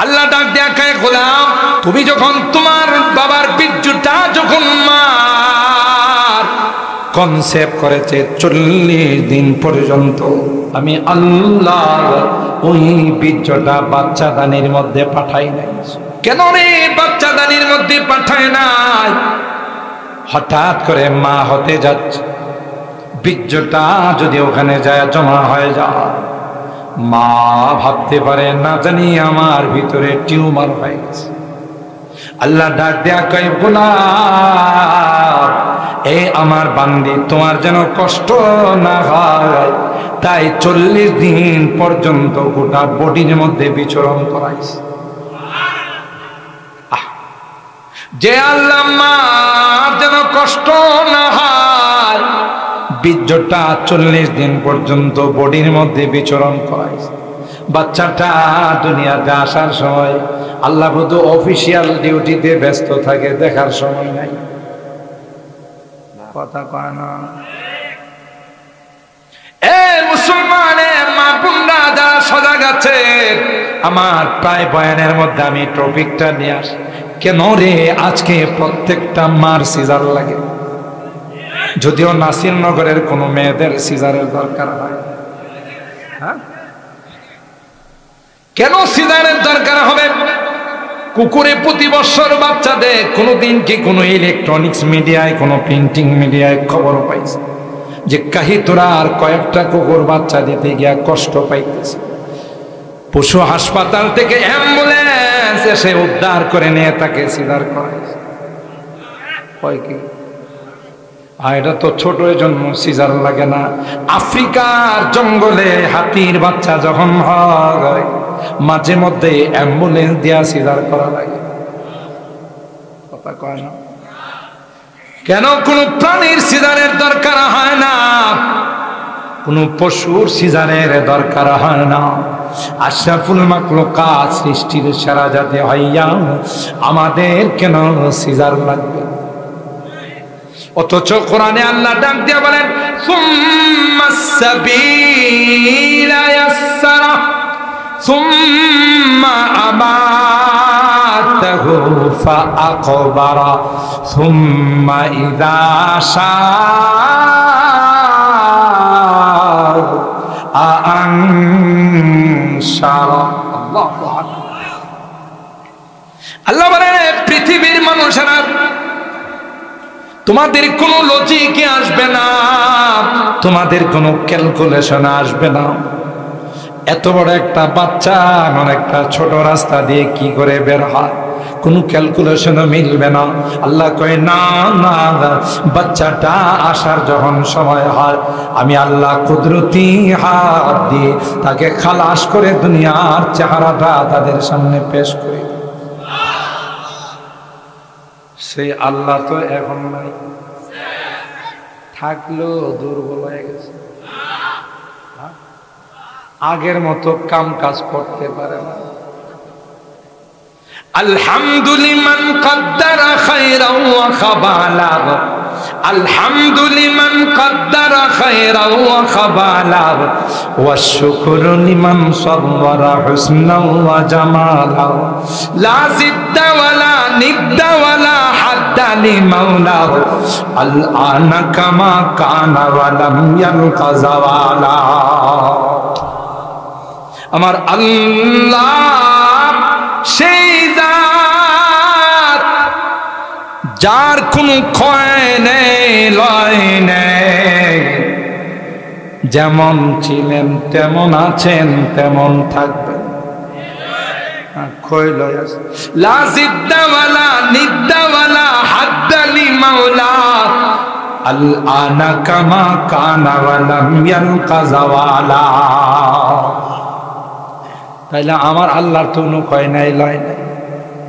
আল্লাহ ডাক দেয়া কয়, গোলাম তুমি যখন তোমার বাবার বীর্যটা যখন মার কনসেপ্ট করেছে 40 দিন পর্যন্ত, আমি আল্লাহ ওই বীর্যটা বাচ্চা দানির মধ্যে পাঠাই নাই। কেন রে বাচ্চা দানির মধ্যে পাঠায় নাই? হঠাৎ করে মা হতে যাচ্ছে, বীর্যটা যদি ওখানে যায় জমা হয়ে যায়, মা ভাবতে পারে না জানি আমার ভিতরে টিউমার হয়ে গেছে। আল্লাহ ডাক দেয়া কয়, গোলাম এ আমার বান্দি, তোমার যেন কষ্ট না হয় তাই 40 দিন পর্যন্ত গোটা বডির মধ্যে বিচরণ করাইছে। যে আল্লাহ মা যেন কষ্ট না হয় বীর্যটা 40 দিন পর্যন্ত বডির মধ্যে বিচরণ করাইছে। বাচ্চাটা দুনিয়াতে আসার সময় আল্লাহ শুধু অফিসিয়াল ডিউটিতে ব্যস্ত থাকে, দেখার সময় নাই। কথা কয় না? এ মুসলমানে মা বোনরা যারা সজাগ আছে, আমার প্রায় বয়ানের মধ্যে আমি টপিকটা নিয়ে আসি, কেন রে আজকে প্রত্যেকটা মার সিজার লাগে? যদিও নাসিরনগরের কোনো মেয়েদের সিজারের দরকার হয়, হ্যাঁ কেন সিজারের দরকার হবে? কুকুরে প্রতি বছর বাচ্চা দেয়। কোনোদিন কি কোনো ইলেকট্রনিক্স মিডিয়ায়, কোনো প্রিন্টিং মিডিয়ায় খবর পাইছে যে কাহিতরা আর কয়েকটা কুকুর বাচ্চা দিতে গিয়া কষ্ট পাইতেছে? পশু হাসপাতাল থেকে অ্যাম্বুলেন্স এসে উদ্ধার করে নিয়ে তাকে সিজার করাইছে। হয় কি? আর এটা তো ছোট জন্ম, সিজার লাগে না। আফ্রিকার জঙ্গলে হাতির বাচ্চা যখন হয় মাঝে মধ্যে অ্যাম্বুলেন্স দিয়া সিজার করা লাগে। কথা কয় না? কেন কোনো প্রাণীর সিজারের দরকার হয় না? কোনো পশুর সিজারের দরকার হয় না? আশরাফুল মাখলুকাত, সৃষ্টির সেরা জাতি হইয়া আমাদের কেন সিজার লাগবে? অথচ কোরআনে আল্লাহ ডাক দিয়ে বলেন, সুম্মাস সাবিলা ইয়াসসারা সুম্মা আমাতাহু ফাআকবারা সুম্মা ইযা শাআ আনশারা। আল্লাহু আকবার। আল্লাহ বলেন, পৃথিবীর মানুষেরা তোমাদের কোনো লজিকে আসবে না, তোমাদের কোনো ক্যালকুলেশন আসবে না। এত বড় একটা বাচ্চা এমন একটা ছোট রাস্তা দিয়ে কি করে বের হয়, কোনো ক্যালকুলেশনও মিলবে না। আল্লাহ কয়, না না, বাচ্চাটা আসার যখন সময় হয় আমি আল্লাহ কুদরতি হাত দিয়ে তাকে খালাস করে দুনিয়ার চেহারাটা তাদের সামনে পেশ করি। সেই আল্লাহ তো এখন নাই, থাকলেও দুর্বল হয়ে গেছে, আগের মতো কাম কাজ করতে পারে না। আলহামদুলিমান কদ্দারা খায়রাও ওয়া খাবালা, আলহামদুলিমান কদ্দারা খায়রাও ওয়া খাবালা, ওয়া শুকরু লিমান সাওয়ারা হুসনাও ওয়া জামালা, লা জিদ্দা ওয়ালা নিদ্দা ওয়ালা হাদ্দা লিমাওলা, আল আনা কামা কানা ওয়া লাম ইয়ালকা যাওয়ালা। আমার আল্লাহ সেই জাত যার কোনো ক্ষয় নেই, লয় নেই, যেমন ছিলেন তেমন আছেন তেমন থাকবেন। ক্ষয় লয় আছে, লা জিদ্দা ওয়ালা নিদ্দা ওয়ালা হাদ্দা লিমাওলা, আল আনা কামা কানা ওয়া লাম ইয়ালকা যাওয়ালা। তাইলে আমার আল্লাহর তো কোনো ক্ষয় নাই, লয় নাই।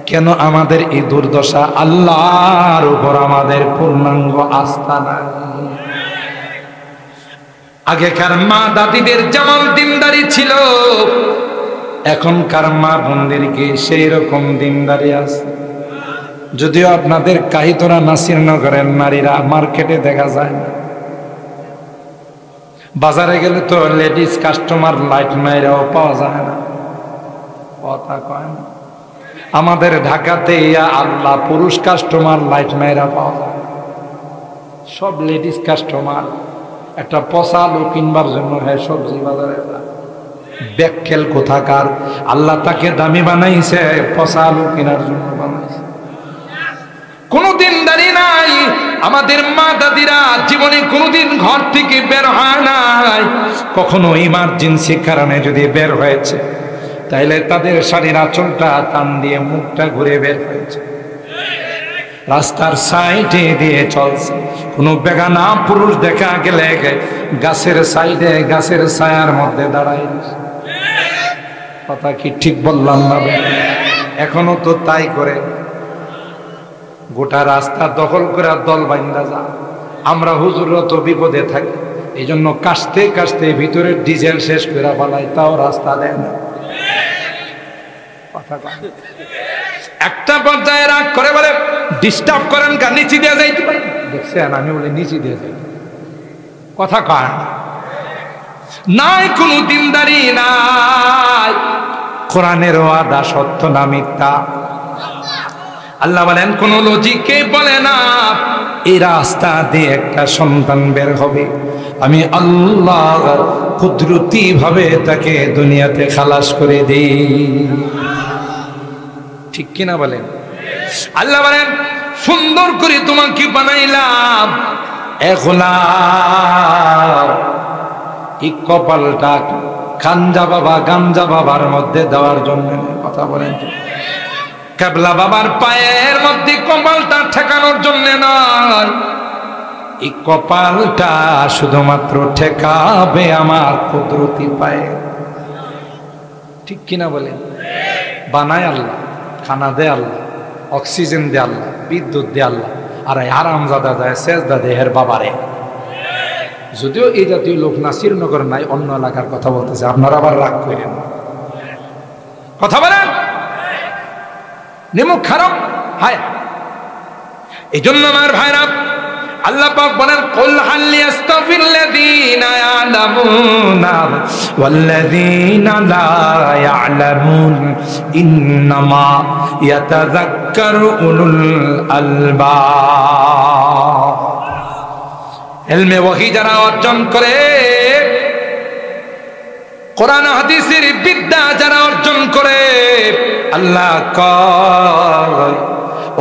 কেন আমাদের এই দুর্দশা? আল্লাহর উপর আমাদের পূর্ণাঙ্গ আস্থা নাই। আগেকার মা দাদিদের যেমন দিনদারি ছিল, এখনকার মা বোনদেরকে সেই রকম দিনদারি আছে। যদিও আপনাদের কাহিতরা নাসিরনগরের নারীরা মার্কেটে দেখা যায় না, বাজারে গেলে তো লেডিস কাস্টমার লাইট মাইরাও পাওয়া যায় না। কথা কয় না? আমাদের ঢাকাতে ইয়া আল্লাহ পুরুষ কাস্টমার লাইট মেয়েরা পাওয়া যায়, সব লেডিস কাস্টমার। একটা পচা আলু কিনবার জন্য হ্যাঁ সবজি বাজারে ব্যাককেল কোথাকার, আল্লাহ তাকে দামি বানাইছে পচা আলু কেনার জন্য বানাইছে। কোনদিন দাঁড়িয়ে নাই, আমাদের মা দাদিরা জীবনে কোনদিন ঘর থেকে বের হয় নাই। কখনো ইমার্জেন্সি কারণে যদি বের হয়েছে তাইলে তাদের শাড়ির আঁচলটা টান দিয়ে মুখটা ঘুরে বের হয়েছে, রাস্তার সাইডে দিয়ে চলছে। কোনো বেগানা পুরুষ দেখা গেলে গাছের সাইডে গাছের ছায়ার মধ্যে দাঁড়ায়। কথা কি ঠিক বললাম না? এখনো তো তাই করে, গোটা রাস্তা দখল করে দল বাইন্দা যা। আমরা হুজুররা তো বিপদে থাকি, এই জন্য কাশতে কাশতে ভিতরের ডিজেল শেষ করে ফেলাই, তাও রাস্তা দেয় না। একটা পর্যায়ে রাগ করে বলে ডিস্টার্ব করেন কা, নিচে দিয়ে যাইতে পারেন। দেখছেন আমি বলে নিচে দিয়ে যাই, কথা কয় নাই, কোনো দিনদারি নাই। কোরআনের ওয়াদা সত্য না মিথ্যা? আল্লাহ বলেন কোন লজিকে বলে না এই রাস্তা দিয়ে একটা সন্তান বের হবে, আমি আল্লাহ কুদরতি ভাবে তাকে দুনিয়াতে খালাস করে দেই। ঠিক কিনা বলেন? আল্লাহ বলেন সুন্দর করে তোমাকে বানাইলাম, এই কপালটা গাঞ্জা বাবার মধ্যে দেওয়ার জন্য। কথা বলেন, কেবলা বাবার পায়ের মধ্যে কপালটা ঠেকানোর জন্য নয়, এই কপালটা শুধুমাত্র ঠেকাবে আমার কুদরতি পায়ে। ঠিক কিনা বলেন? বানায় আল্লাহ, খানা দে আল্লাহ, অক্সিজেন দে আল্লাহ, বিদ্যুৎ দে আল্লাহ, আর আরামজাদা যায় সেজদা দেহের বাবারে। যদিও এই জাতীয় লোক নাসিরনগর নাই, অন্য এলাকার কথা বলতেছে, আপনারা আবার রাগ করেন। কথা বলেন, নিমুখ খারাপ হায়। এই জন্য আমার ভাইরা আল্লাহ পাক বলেন কুল হাল ইয়াস্তাফিল্লাযীনা ইয়ালামুনা ওয়াল্লাযীনা লা ইয়ালামুন ইন্নামা ইয়াতাযাক্কারু উলুল আলবাব। ইলমে ওহী যারা অর্জন করে, কোরআন হাদিসের বিদ্যা যারা অর্জন করে, আল্লাহ কয়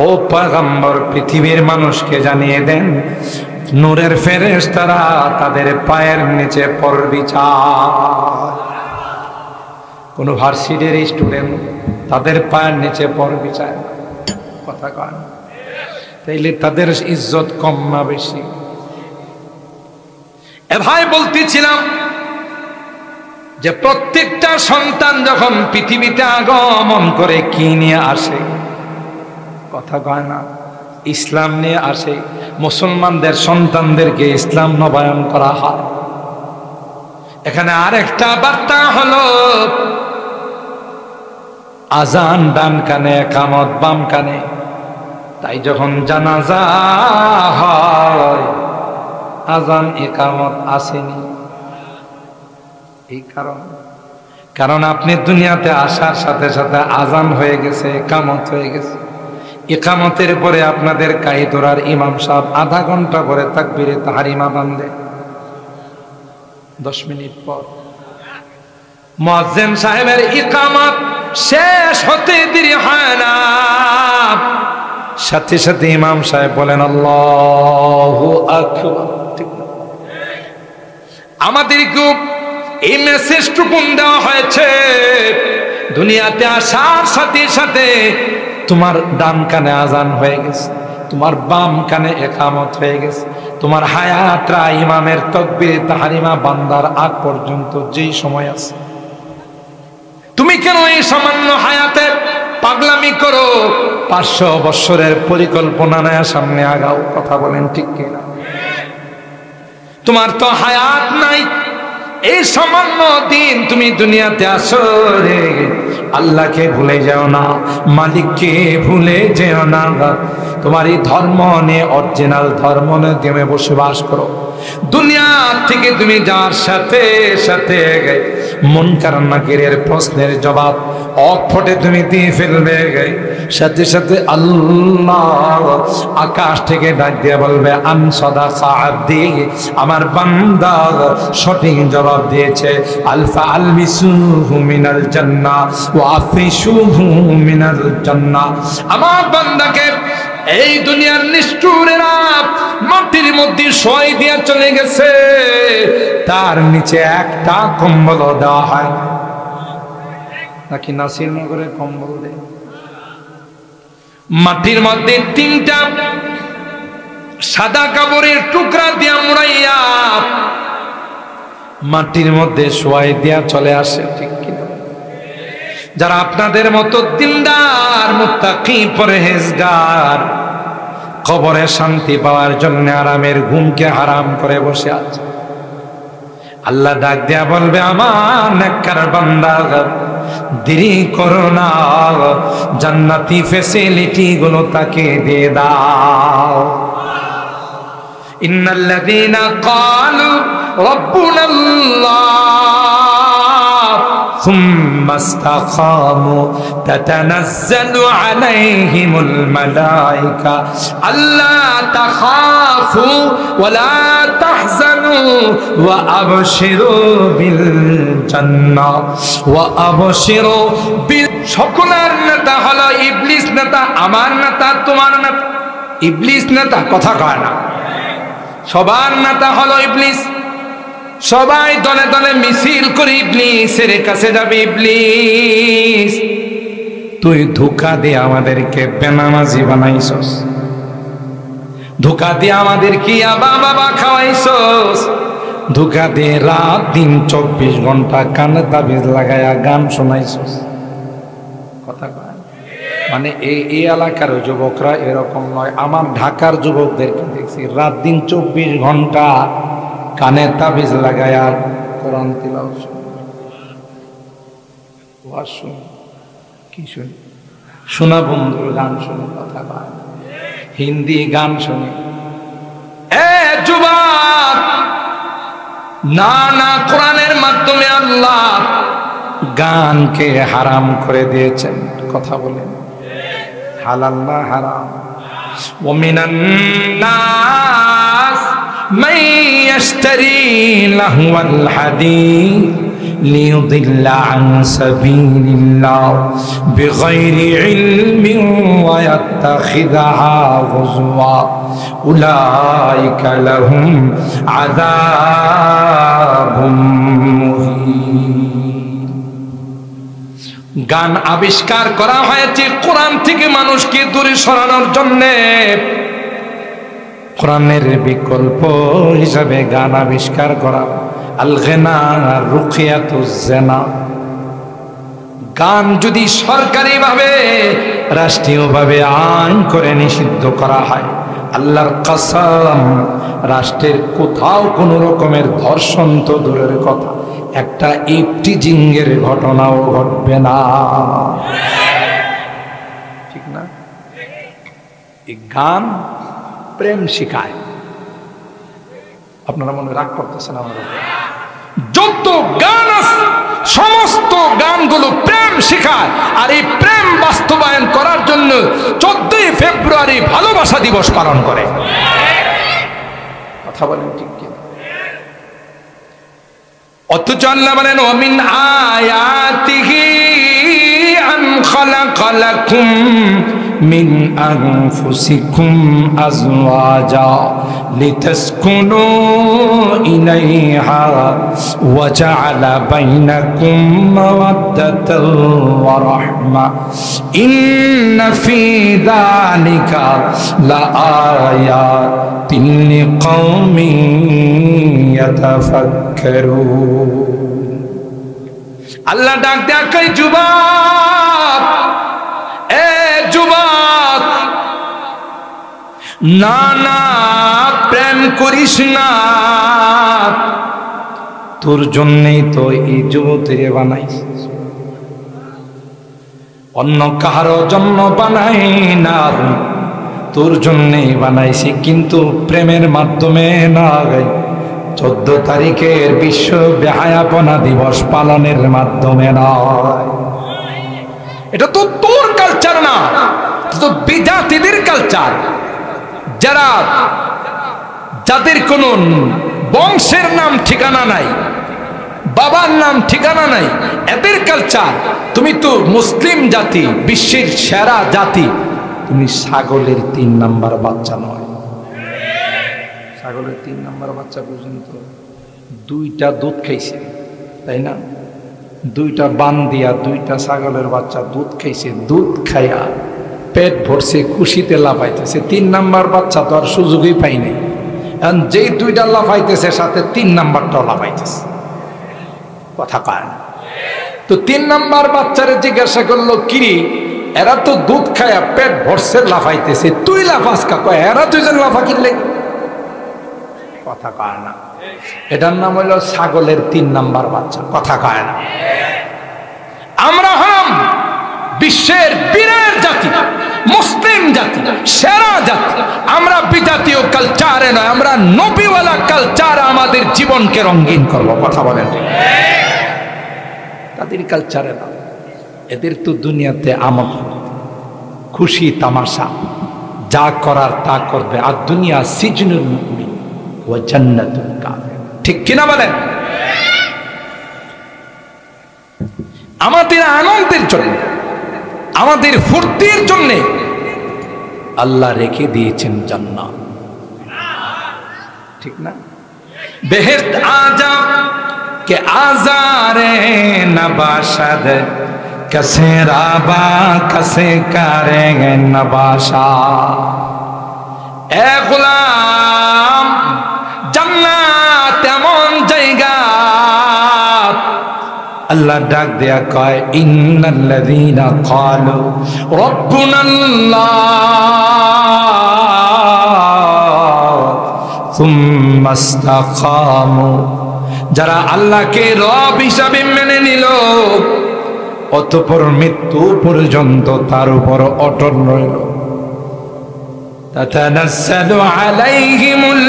ও পয়গম্বর পৃথিবীর মানুষকে জানিয়ে দেন নূরের ফেরেশতারা তাদের পায়ের নিচে পরবিছায়। কোন ভার্সিটির স্টুডেন্ট তাদের পায়ের নিচে পরবিছায়, কথা কয়। তাইলে তাদের ইজ্জত কম না বেশি? এ ভাই বলতেছিলাম যে প্রত্যেকটা সন্তান যখন পৃথিবীতে আগমন করে কি নিয়ে আসে? কথা কয় না, ইসলাম নিয়ে আসে। মুসলমানদের সন্তানদেরকে ইসলাম নবায়ন করা হয়। এখানে আরেকটা বার্তা হলো আজান ডান কানে, একামত বাম কানে। তাই যখন জানাজা হয় আজান একামত আসেনি। এই কারণ আপনি দুনিয়াতে আসার সাথে সাথে আজান হয়ে গেছে, একামত হয়ে গেছে। একামতের পরে আপনাদের কাইতোরার ইমাম সাহেব আধা ঘন্টা পরে তাকবীরে তাহরিমা বাঁধে, 10 মিনিট পর মুয়াজ্জিন সাহেবের ইকামত শেষ হতে দেরি হয় না, সাথে সাথে ইমাম সাহেব বলেন আল্লাহু আকবার। ঠিক না? আমাদেরকে এই মেসেজটুকু দেওয়া হয়েছে, দুনিয়াতে আসার সাথে সাথে তোমার ডান কানে আজান হয়ে গেছে, তোমার বাম কানে একামত হয়ে গেছে, তোমার হায়াতরা ইমামের তাকবীরে তাহরিমা বান্দার আগ পর্যন্ত যেই সময় আছে, তুমি কেন এই সামান্য হায়াতে পাগলামি করো? 500 বছরের পরিকল্পনা নেয় সামনে আগাও। কথা বলেন ঠিক কিনা? তোমার তো হায়াত নাই, এই সামান্য দিন তুমি দুনিয়াতে আসো রে। আল্লাহকে ভুলে যাও না, মালিককে ভুলে যেও না। তোমার এই ধর্ম নিয়ে, অরিজিনাল ধর্ম নিয়ে তুমি বসবাস করো। দুনিয়া থেকে তুমি যাওয়ার সাথে সাথে মুনকার নাকিরের প্রশ্নের জবাব অকপটে তুমি দিয়ে ফেলবে, সাথে সাথে আল্লাহ আকাশ থেকে ডাক দিয়ে বলবে আন সাদাকা আব্দি, আমার বান্দা সঠিক জবাব দিয়েছে। আলফা আলবিসুহু মিনাল জান্নাহ ওয়া আফিশুহু মিনাল জান্নাহ, আমার বান্দাকে এই দুনিয়ার নিষ্ঠুরেরা মাটির মধ্যে শোয়াই দিয়ে চলে গেছে, তার নিচে একটা কম্বল দেওয়া হয় নাকি নাসিরনগরে কম্বল দেয়? মাটির মধ্যে 3টা সাদা কাপড়ের টুকরা দিয়া মুড়াইয়া মাটির মধ্যে শোয়াই দিয়া চলে আসে, ঠিক কিনা? যারা আপনাদের মতো দিনদার মুত্তাকি পরহেজগার কবরে শান্তি পাওয়ার জন্য আরামের ঘুমকে হারাম করে বসে আছে, আল্লাহ ডাক দিয়া বলবে আমার নেককার বান্দা দেরি করো না, জান্নাতি ফ্যাসিলিটি গুলো তাকে দিয়ে দাও। ইন্নাল্লাযীনা ক্বালু রাব্বুনাল্লাহ সুম্মা ইসতাকামু তাতানাজ্জালু আলাইহিমুল মালায়েকা আল্লা তাখাফু ওয়া লা তাহজানু ওয়া আবশিরু বিল জান্নাহ ওয়া আবশিরু বিল। সকলের নেতা হলো ইবলিস নেতা, আমার নেতা তোমার নেতা। ইবলিস নেতা কথা কয় না, সবার নেতা হলো ইবলিস। সবাই দলে দলে মিছিল করে ইবলিসের কাছে যাবে। ইবলিস তুই ধোঁকা দিয়ে আমাদেরকে বেনামাজি বানাইছস, ধোঁকা দিয়ে আমাদের কি আবা বাবা খাওয়াইছস, ধোঁকা দিয়ে রাত দিন 24 ঘন্টা কানে তাবিজ লাগায়া গান শোনাইছস। কথা কয় মানে এই এলাকার যুবকরা এরকম নয়, আমার ঢাকার যুবকদেরকে দেখছি রাত দিন 24 ঘন্টা কানে তাবিজ লাগায়া কোরআন তিলাওয়াত শুনে। কি শুনি? শোনা বন্ধুর গান শুনে, কথা কয় হিন্দি গান শুনে। এ যুবক, না না, কোরআনের মাধ্যমে আল্লাহ গানকে হারাম করে দিয়েছেন। কথা বলেন হালাল না হারাম? ওমিনান নাস মান ইয়াশতারি লাহওয়াল হাদিস লিয়ুদিল্লা আন সাবিলিল্লাহ বিগাইরি ইলমিন ওয়া ইয়াত্তাখিযহা হুজওয়া উলাইকা লাহুম আযাবুম মুহিন। গান আবিষ্কার করা হয়েছে কোরআন থেকে মানুষকে দূরে সরানোর জন্য। কোরআনের বিকল্প হিসাবে গান আবিষ্কার করা, আল গিনা রুকিয়াতুজ জিনা। গান যদি সরকারিভাবে রাষ্ট্রীয়ভাবে আইন করে নিষিদ্ধ করা হয়, আল্লাহর কসম রাষ্ট্রের কোথাও কোনো রকমের ধর্ষণ তো দূরের কথা, একটা ইফটিজিংয়ের ঘটনাও ঘটবে না, ঠিক না? এই গান প্রেম শিখায়। আপনারা মনে রাগ করতেছেন আমাদের? যত গান আছে সমস্ত গানগুলো প্রেম শিখায়, আর এই প্রেম বাস্তবায়ন করার জন্য 14 ফেব্রুয়ারি ভালোবাসা দিবস পালন করে। কথা বলেন ঠিক কি? অথচ আল্লাহ বলেন ওমিন আয়াতিহি আন খালাকা লাকুম মিন আনফুসিকুম আজওয়াজা লিতাসকুনু ইলাইহা ওয়া জাআলা বাইনাকুম মাওয়াদ্দাতান ওয়া রাহমা ইন্না ফী যালিকা লাআয়াতিন লিকাওমিন ইয়াতাফাক্কারুন। আল্লাহ ডাক দেয় যুবক, এ যুবক, না না প্রেম করিস না, তোর জন্যই তো এই যুবতীরে বানাইছি, অন্য কারো জন্য বানাই না, তোর জন্যই বানাইছি। কিন্তু প্রেমের মাধ্যমে না, 14 তারিখের বিশ্ব বেহায়াপনা দিবস পালনের মাধ্যমে নয়। এটা তো তোর কালচার না, তো বিজাতিদের কালচার, যাদের কোন বংশের নাম ঠিকানা নাই, বাবার নাম ঠিকানা নাই, এদের কালচার। তুমি তো মুসলিম জাতি, বিশ্বের সেরা জাতি, তুমি ছাগলের 3 নাম্বার বাচ্চা নয়। ছাগলের 3 নাম্বার বাচ্চা পর্যন্ত 2টা দুধ খাইছে, তাই না? 2টা বান দিয়া 2টা ছাগলের বাচ্চা দুধ খাইছে, দুধ খাইয়া পেট ভরছে, খুশিতে লাফাইতেছে। 3 নাম্বার বাচ্চা তো আর সুযোগই পাই নাই। এখন যেই 2টা লাফাইতেছে সাথে 3 নাম্বারটাও লাফাইতেছে, কথা কয় না। তো 3 নাম্বার বাচ্চারে জিজ্ঞাসা করলো, কিরি এরা তো দুধ খায়া পেট ভরছে লাফাইতেছে, তুই লাফাস কা? কয় এরা 2জন লাফা কিনলে, কথা কয় না। এটার নাম হইল ছাগলের 3 নাম্বার বাচ্চা, কথা কয় না। আমরা হলাম বিশ্বের বীরের জাতি, মুসলিম জাতি, সেরা জাতি। আমরা বিজাতীয় কালচারে নয়, আমরা নবীওয়ালা কালচার আমাদের জীবনকে রঙিন করবো, কথা বলেন। তাদের কালচারে না, এদের তো দুনিয়াতে আমল, খুশি তামাশা, যা করার তা করবে। আর দুনিয়া সিজনুল মুমিন ওয়া জান্নাতুল কাফির, ঠিক কিনা বলেন? আমাদের আনন্দের জন্য, আমাদের ফুর্তির জন্য আল্লাহ রেখে দিয়েছেন জান্নাত, ঠিক না? বেহেশত আজাব কে আজারে নবাশদ কসে রাবা কসে কারে নবাশা। এ গোলাম, জান্নাত এমন জায়গা, আল্লাহ ডাক দেয়া কয়, ইন্নাল্লাযীনা ক্বালু রাব্বুনাল্লাহ সুম্মা ইসতাকামু, যারা আল্লাহকে রব হিসাবে মেনে নিল, অতঃপর মৃত্যু পর্যন্ত তার উপর অটল রইল। তাতানাজ্জালু আলাইহিমুল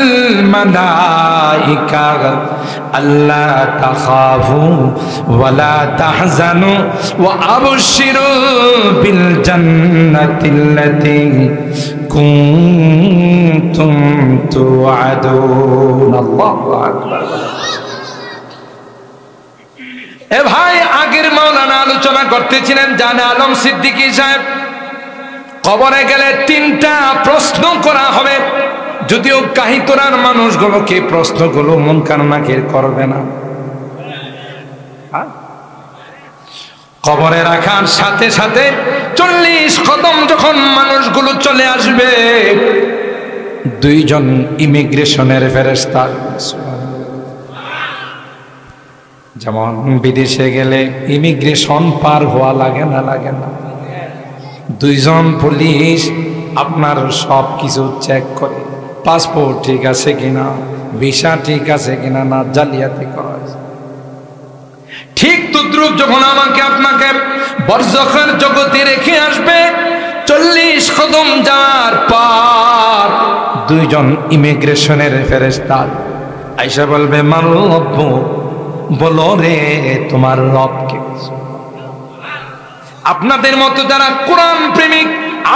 মালাইকা আল্লা তাখাফু ওয়া লা তাহজানু ওয়া আবশিরু বিল জান্নাতিল্লাতী কুনতুম তুআদুন। আল্লাহু আকবার। এ ভাই, আগের মাওলানা আলোচনা করতেছিলেন জানে আলম সিদ্দিকী সাহেব, কবরে গেলে 3টা প্রশ্ন করা হবে। যদিও কাহিতরার মানুষগুলোকে প্রশ্নগুলো মুনকার নাকির করবে না। কবরে রাখার সাথে সাথে 40 কদম যখন মানুষগুলো চলে আসবে, 2 জন ইমিগ্রেশনের ফেরেশতা, যেমন বিদেশে গেলে ইমিগ্রেশন পার হওয়া লাগে না, লাগে না? 2 জন পুলিশ আপনার সব কিছু চেক করে, পাসপোর্ট ঠিক আছে কিনা, ভিসা ঠিক আছে কিনা, না জালিয়াতি করা হয়েছে। ঠিক তদ্রুপ যখন আমাকে আপনাকে বরজখের জগতে রেখে আসবে, 40 কদম যাওয়ার পর 2 জন ইমিগ্রেশনের ফেরেশতা আইসা বলবে, মান রব্বুক, বলো রে তোমার রবকে। আপনাদের মতো যারা কোরআন প্রেমিক,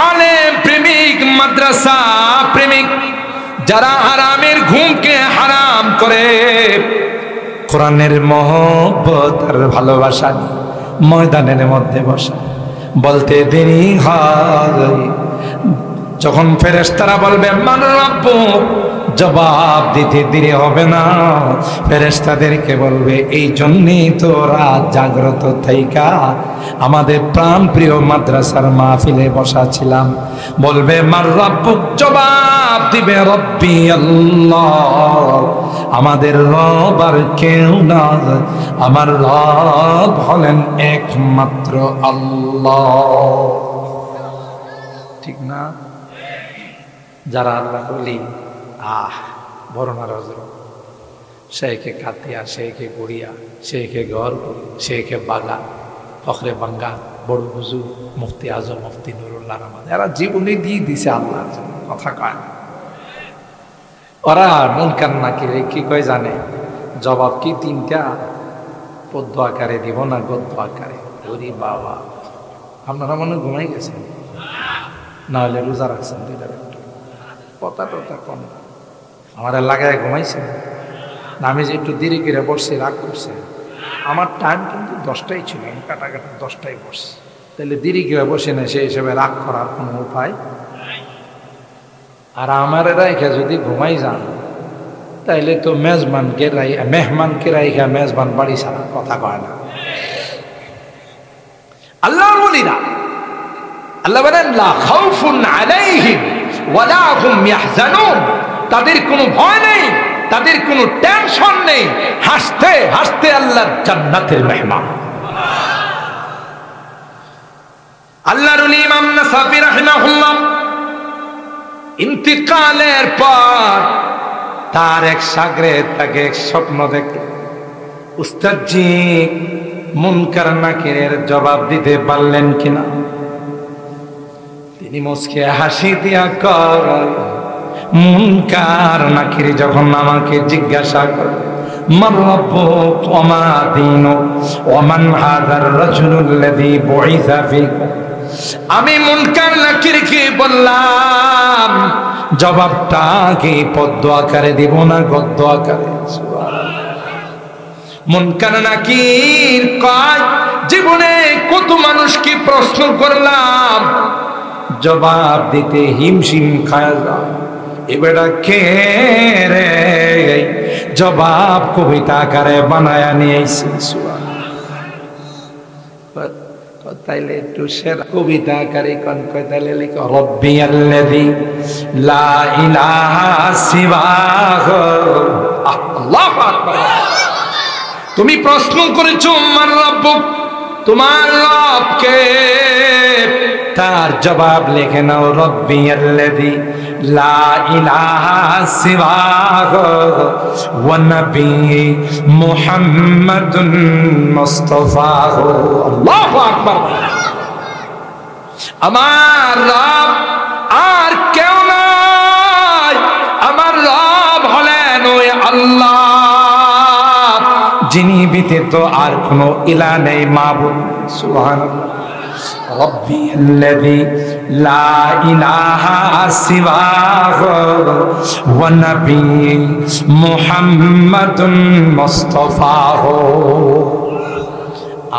আলেম প্রেমিক, মাদ্রাসা প্রেমিক, যারা হারামের ঘুমকে হারাম করে, কোরআনের মহব্বত আর ভালোবাসা ময়দানের মধ্যে বসা, বলতে দেরি হয়। যখন ফেরেশতারা বলবে মান রব্বুক, জবাব দিতে দেরি হবে না। ফেরেশতাদেরকে বলবে, এই জন্যই তো রাত জাগ্রত থাইকা আমাদের প্রাণ প্রিয় মাদ্রাসার মাহফিলে বসা ছিলাম। বলবে মান রব্বুক, জবাব দিবে রব্বি আল্লাহ, আমাদের রব আর কেউ না, আমার রব হলেন একমাত্র আল্লাহ, ঠিক না? যারা আল্লাহ বলি, বরনা রজর, শেখে কাতিয়া, শেখে গড়িয়া, শেখে গড়, শেখে বাগা, ফখরে বাঙ্গা, বড় হুজুর, মুফতি আজম, মুফতি নুরুল্লাহ রহমান, এরা জীবনে দিয়ে দিছে আল্লাহ, কথা কয় না। ওরা মুনকার নাকির কি কয় জানে? জবাব কি তিনটা, পদ্য আকারে দিব না গদ্য আকারে? ওরে বাবা, আপনারা মনে ঘুমাই গেছেন, না হলে রোজা রাখছেন দুইটার একটা কথা টথা কম। আমার লাগায় ঘুমাইছেন না? আমি যে একটু দেরি করে বসছি, রাগ করছে। আমার টাইম কিন্তু 10টাই ছিল, আমি কাটা 10টায় বসছি। তাহলে দেরি করে বসে না, সেই হিসেবে রাগ করার কোনো উপায়। আর আমার রাইখা যদি ঘুমাই যান, তাইলে তো মেজবানকে রাইখা মেজবান বাড়ি ছাড়া কথা কয় না। আল্লাহর ওলিরা, আল্লাহ বলেন লা খাউফুন আলাইহিম ওয়ালা হুম ইয়াহজানুন, তাদের কোনো ভয় নেই, তাদের কোনো টেনশন নেই, হাসতে হাসতে আল্লাহর জান্নাতের মেহমান। আল্লাহর ওলি ইমাম নাসাফি রাহিমাহুল্লাহ ইন্তিকালের পর তার এক শাগরেদ তাকে এক স্বপ্ন দেখল। উস্তাদজি, মুনকার নাকিরের জবাব দিতে পারলেন কিনা? তিনি মুচকে হাসি দিয়া কয়, মুনকার নাকির যখন আমাকে জিজ্ঞাসা করে মান রাব্বুক ওয়া মা দীনুক ওয়া মান হাযার রাজুলুল্লাযী বুইসা ফীকুম, আমি মুনকার নাকিরকে বললাম জবাবটা কি পদ্য আকারে দিব না গদ্য আকারে? মুনকার নাকির কয়, জীবনে কত মানুষকে প্রশ্ন করলাম, জবাব দিতে হিমশিম খায় যায়। এবারে কে রে জবাব কবিতা আকারে বানায়া নিয়েছি? তাইলে একটু সেরা কবিতা আকারে কোন কয়, তাইলে লিখো রব্বিয়াল্লাযী লা ইলাহা সিওয়াহু। আল্লাহু আকবার। তুমি প্রশ্ন করেছো মান রাব্বুক, তোমার রব কে? তার জবাব লিখে নাও রব্বিয়াল্লাযী লা ইলাহা সিওয়াহু ওয়া নবী মুহাম্মাদুন মুস্তাফাহু। আল্লাহু আকবার। আমার রব আর কেউ নয়, আমার রব হলেন ওই আল্লাহ, যিনি ব্যতীত আর কোনো ইলাহ নেই, মাবুদ। সুবহানাল্লাহ। রব্বিয়াল্লাযী লা ইলাহা সিওয়াহু ওয়া নবী মুহাম্মাদুন মুস্তাফাহু।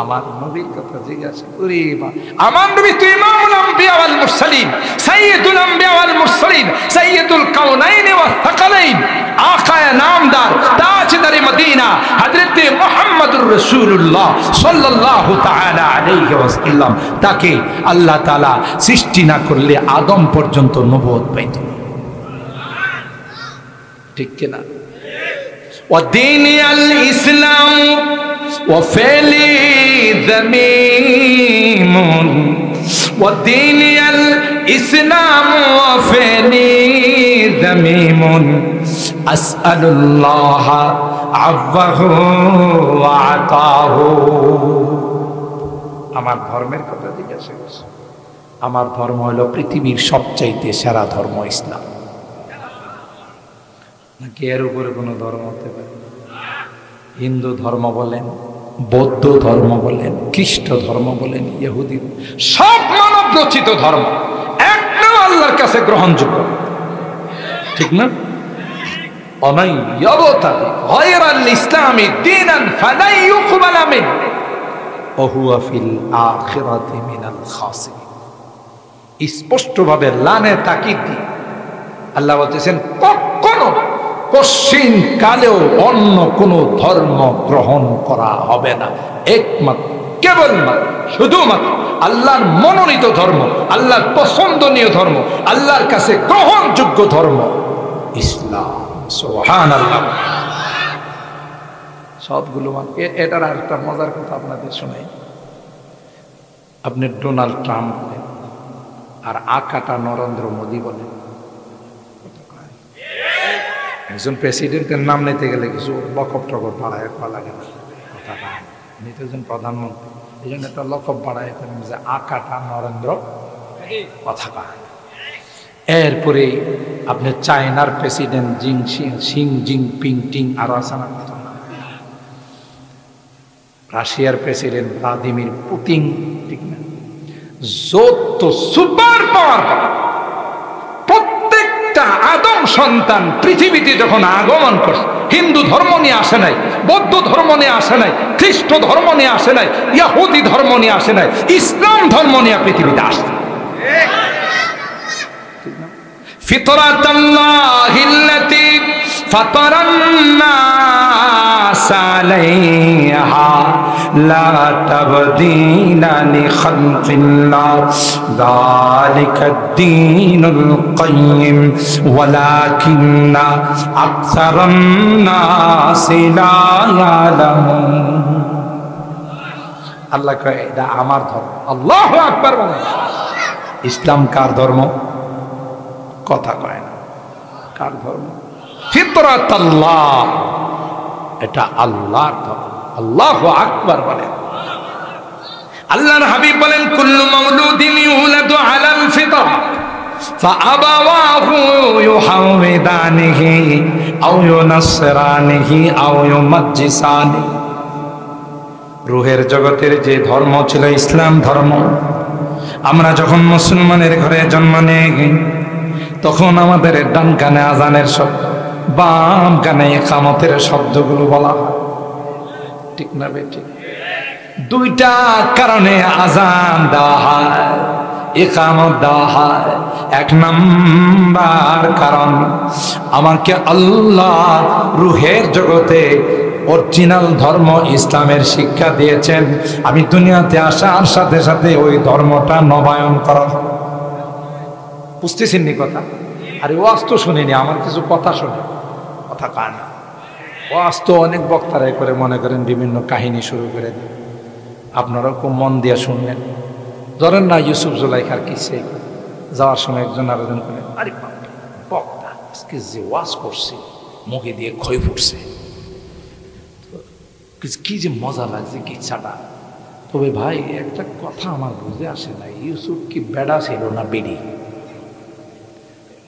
আমার নবীর কথা জিজ্ঞাসা করি, আমার নবী তো ইমামুল আম্বিয়া ওয়াল মুরসালিন, সাইয়্যিদুল আম্বিয়া ওয়াল মুরসালিন, সাইয়্যিদুল কাউনাইন ওয়াস সাকালাইন, আকায়ে নামদার, তাজদারে মদিনা হযরত মুহাম্মদুর রাসূলুল্লাহ সাল্লাল্লাহু তাআলা আলাইহি ওয়াসাল্লাম, তাকে আল্লাহ তাআলা সৃষ্টি না করলে আদম পর্যন্ত নবুয়ত পাইত। ঠিক কি না? ওয়া দীনিল ইসলাম ওয়া ফিলি যামিমুন, ওয়া দীনিল ইসলাম ওয়া ফিলি যামিমুন, আসআলুল্লাহ আফওয়াহু ওয়া আতাহু। আমার ধর্মের কথা জিজ্ঞাসা করছে। আমার ধর্ম হলো পৃথিবীর সবচাইতে সেরা ধর্ম ইসলাম। নাকি এর উপরে কোনো ধর্ম হতে পারে? হিন্দু ধর্ম বলেন, বৌদ্ধ ধর্ম বলেন, খ্রিস্ট ধর্ম বলেন, ইহুদি, সব মানব রচিত ধর্ম, একটাও আল্লাহর কাছে গ্রহণযোগ্য। ঠিক না? ومن يبتغي غير الإسلام دينا فلن يقبل منه وهو في الآخرة من الخاسرين। স্পষ্টভাবে লানে তাকিদ দিয়ে আল্লাহ বলতেছেন, কখনো পশ্চিম কালেও অন্য কোন ধর্ম গ্রহণ করা হবে না, একমাত্র কেবলমাত্র শুধুমাত্র আল্লাহর মনোনীত ধর্ম, আল্লাহর পছন্দনীয় ধর্ম, আল্লাহর কাছে গ্রহণযোগ্য ধর্ম ইসলাম। সুবহানাল্লাহ। সবগুলো এটার আর একটা মজার কথা আপনাদের শোনাই। আপনি ডোনাল্ড ট্রাম্প বলেন আর আকাটা নরেন্দ্র মোদী বলেন, একজন প্রেসিডেন্টের নাম নিতে গেলে কিছু লকব টকব বাড়ায় লাগে না, কথা না, উনি তো একজন প্রধানমন্ত্রী, এই জন্য একটা লকব বাড়ায় যে আকাটা নরেন্দ্র, কথা কয়। এরপরে আপনি চায়নার প্রেসিডেন্ট শি জিনপিং আরো আছে না, রাশিয়ার প্রেসিডেন্ট ভ্লাদিমির পুতিন, ঠিক না, যত সুপার পাওয়ার প্রত্যেকটা আদম সন্তান পৃথিবীতে যখন আগমন করছে, হিন্দু ধর্ম নিয়ে আসে নাই, বৌদ্ধ ধর্ম নিয়ে আসে নাই, খ্রিস্ট ধর্ম নিয়ে আসে নাই, ইহুদি ধর্ম নিয়ে আসে নাই, ইসলাম ধর্ম নিয়ে পৃথিবীতে আসছে। ফিতরাতাল্লাহিল্লাতী ফাতারান্নাস আলাইহা লা তাবদীলা লিখালকিল্লাহ যালিকাদ-দীনুল কাইয়্যিম ওয়ালাকিন্না আকসারান-নাসি লা ইয়ালামুন। আল্লাহ কয় এটা আমার ধর্ম। আল্লাহু আকবার বলেন। ইসলাম কার ধর্ম? কথা কয় না, কার ধর্ম? ফিতরাতাল্লাহ, এটা আল্লাহর ধর্ম। আল্লাহু আকবার বলেন। আল্লাহর হাবিব বলেন কুল্লু মাউলুদিন ইউলাদু আলাল ফিতরা ফাআবাওয়াহু ইউহাউদানিহি আও ইউনাসরানিহি আও ইউমাজ্জিসানি। রূহের জগতের যে ধর্ম ছিল ইসলাম ধর্ম, আমরা যখন মুসলমানের ঘরে জন্ম নিই তখন আমাদের ডান কানে আজানের শব্দ, বাম কানে ইকামতের শব্দগুলো বলা হয়, ঠিক না বেঠিক? দুইটা কারণে আজান দেওয়া হয়, ইকামত দেওয়া হয়। এক নাম্বার কারণ, আমাকে আল্লাহ রূহের জগতে অরিজিনাল ধর্ম ইসলামের শিক্ষা দিয়েছেন, আমি দুনিয়াতে আসার সাথে সাথে ওই ধর্মটা নবায়ন করা। বুঝতেছেন নি কথা? আরে ওয়াজ তো শুনিনি, আমার কিছু কথা শুনে, কথা কান না। ওয়াজ তো অনেক বক্তারাই করে, মনে করেন বিভিন্ন কাহিনী শুরু করে দেন, আপনারাও খুব মন দিয়ে শুনলেন। ধরেন না ইউসুফ জুলাইখার কিসে যাওয়ার সময় একজন আবেদন করেন, আরে বক্তা আজকে যে ওয়াজ করছে মুখে দিয়ে ক্ষয় ফুটছে, কি যে মজা লাগছে কিচ্ছাটা। তবে ভাই একটা কথা আমার বুঝে আসে না, ইউসুফ কি বেড়া ছিল না বেড়ি?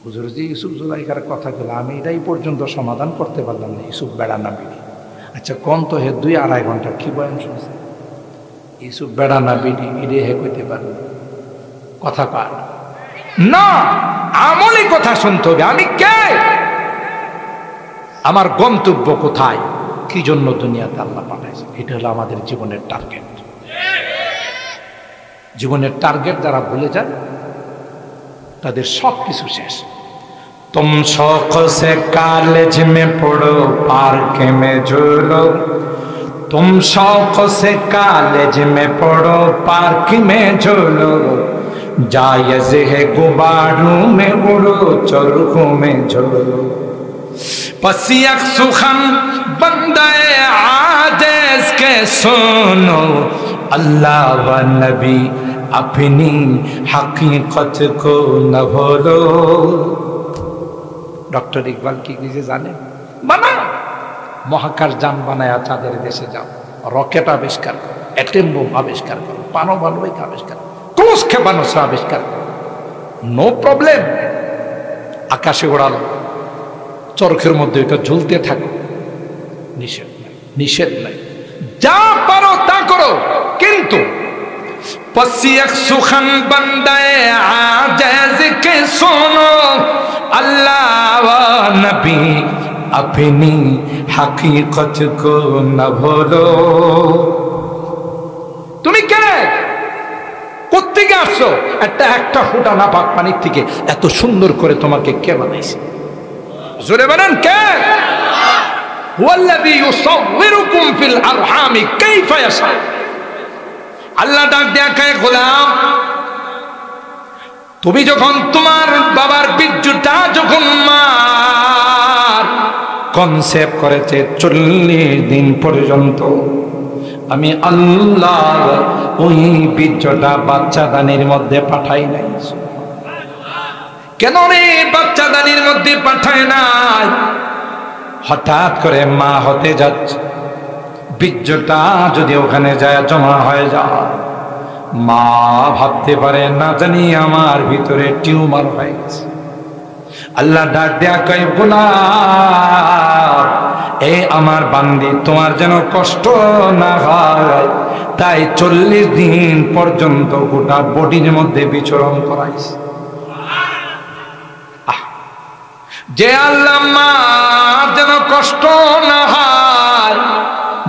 হুজুর যে ইউসুফ জুলাইখার কথাগুলো আমি এটাই পর্যন্ত সমাধান করতে পারলাম না, ইউসুফ বেড়া না বেড়ি। আচ্ছা কোন তো হে 2-2.5 ঘন্টা কি বয়ান শুনছে, ইউসুফ বেড়া না বেড়ি এটি হে কইতে পারবে? কথা কার না, আমলি কথা শুনতে হবে। আমি কে, আমার গন্তব্য কোথায়, কি জন্য দুনিয়াতে আল্লাহ পাঠাইছে, এটা হলো আমাদের জীবনের টার্গেট। জীবনের টার্গেট যারা ভুলে যায় তাদের সব কিছু শেষ। तुम शौक से कॉलेज में पढ़ो पार्क में झूलो, तुम शौक से कॉलेज में पढ़ो पार्क में झूलो, जायज है गुब्बारों में उड़ो चरखों में झूलो। पसियक सुखन बंदे आजिज़ के सुनो, अल्लाह व नबी अपनी हकीकत को न भूलो। ডক্টর ইকবাল কি নিজে জানেন? বানা মহাকাশ যান বানায় চাঁদের দেশে যাও, রকেট আবিষ্কার করো, অ্যাটম বোম আবিষ্কার করো, পারমাণবিক আবিষ্কার করো, ক্রুজ ক্ষেপণাস্ত্র আবিষ্কার করো, নো প্রবলেম। আকাশে ওড়ালো, চরখের মধ্যে এটা ঝুলতে থাকো, নিষেধ নাই, নিষেধ নাই, যা পারো তা করো। কিন্তু পসিয়ক সুখান বান্দায়ে আজিজ কে শোনো, अल्लाह व नबी अपनी हकीकत को न भूलो। তুমি কে, কোত্থেকে আসছো? একটা ফোঁটা নাপাক পানির থেকে এত সুন্দর করে তোমাকে কে বানাইছে? জোরে বলেন কে? ওয়াল্লাযী ইউসাউবিরুকুম ফিল আরহামি কাইফা ইয়াশা। আল্লাহ ডাক দেয়া কয়, গোলাম তুমি যখন তোমার বাবার বীর্যটা যখন মার কনসেপ্ট করেছে 40 দিন পর্যন্ত, আমি আল্লাহ ওই বীর্যটা বাচ্চাদানির মধ্যে পাঠাই নাই। কেন রে বাচ্চাদানির মধ্যে পাঠায় নাই? হঠাৎ করে মা হতে যাচ্ছে, বীর্যটা যদি ওখানে যায় জমা হয়ে যায়, মা ভাবতে পারে না জানি আমার ভিতরে টিউমার হয়ে গেছে। আল্লাহ ডাক দেয়া কয় গোলাম, এ আমার বান্দি, তোমার যেন কষ্ট না হয় তাই 40 দিন পর্যন্ত গোটা বডির মধ্যে বিচরণ করাইছে। যে আল্লাহ মা যেন কষ্ট না হয়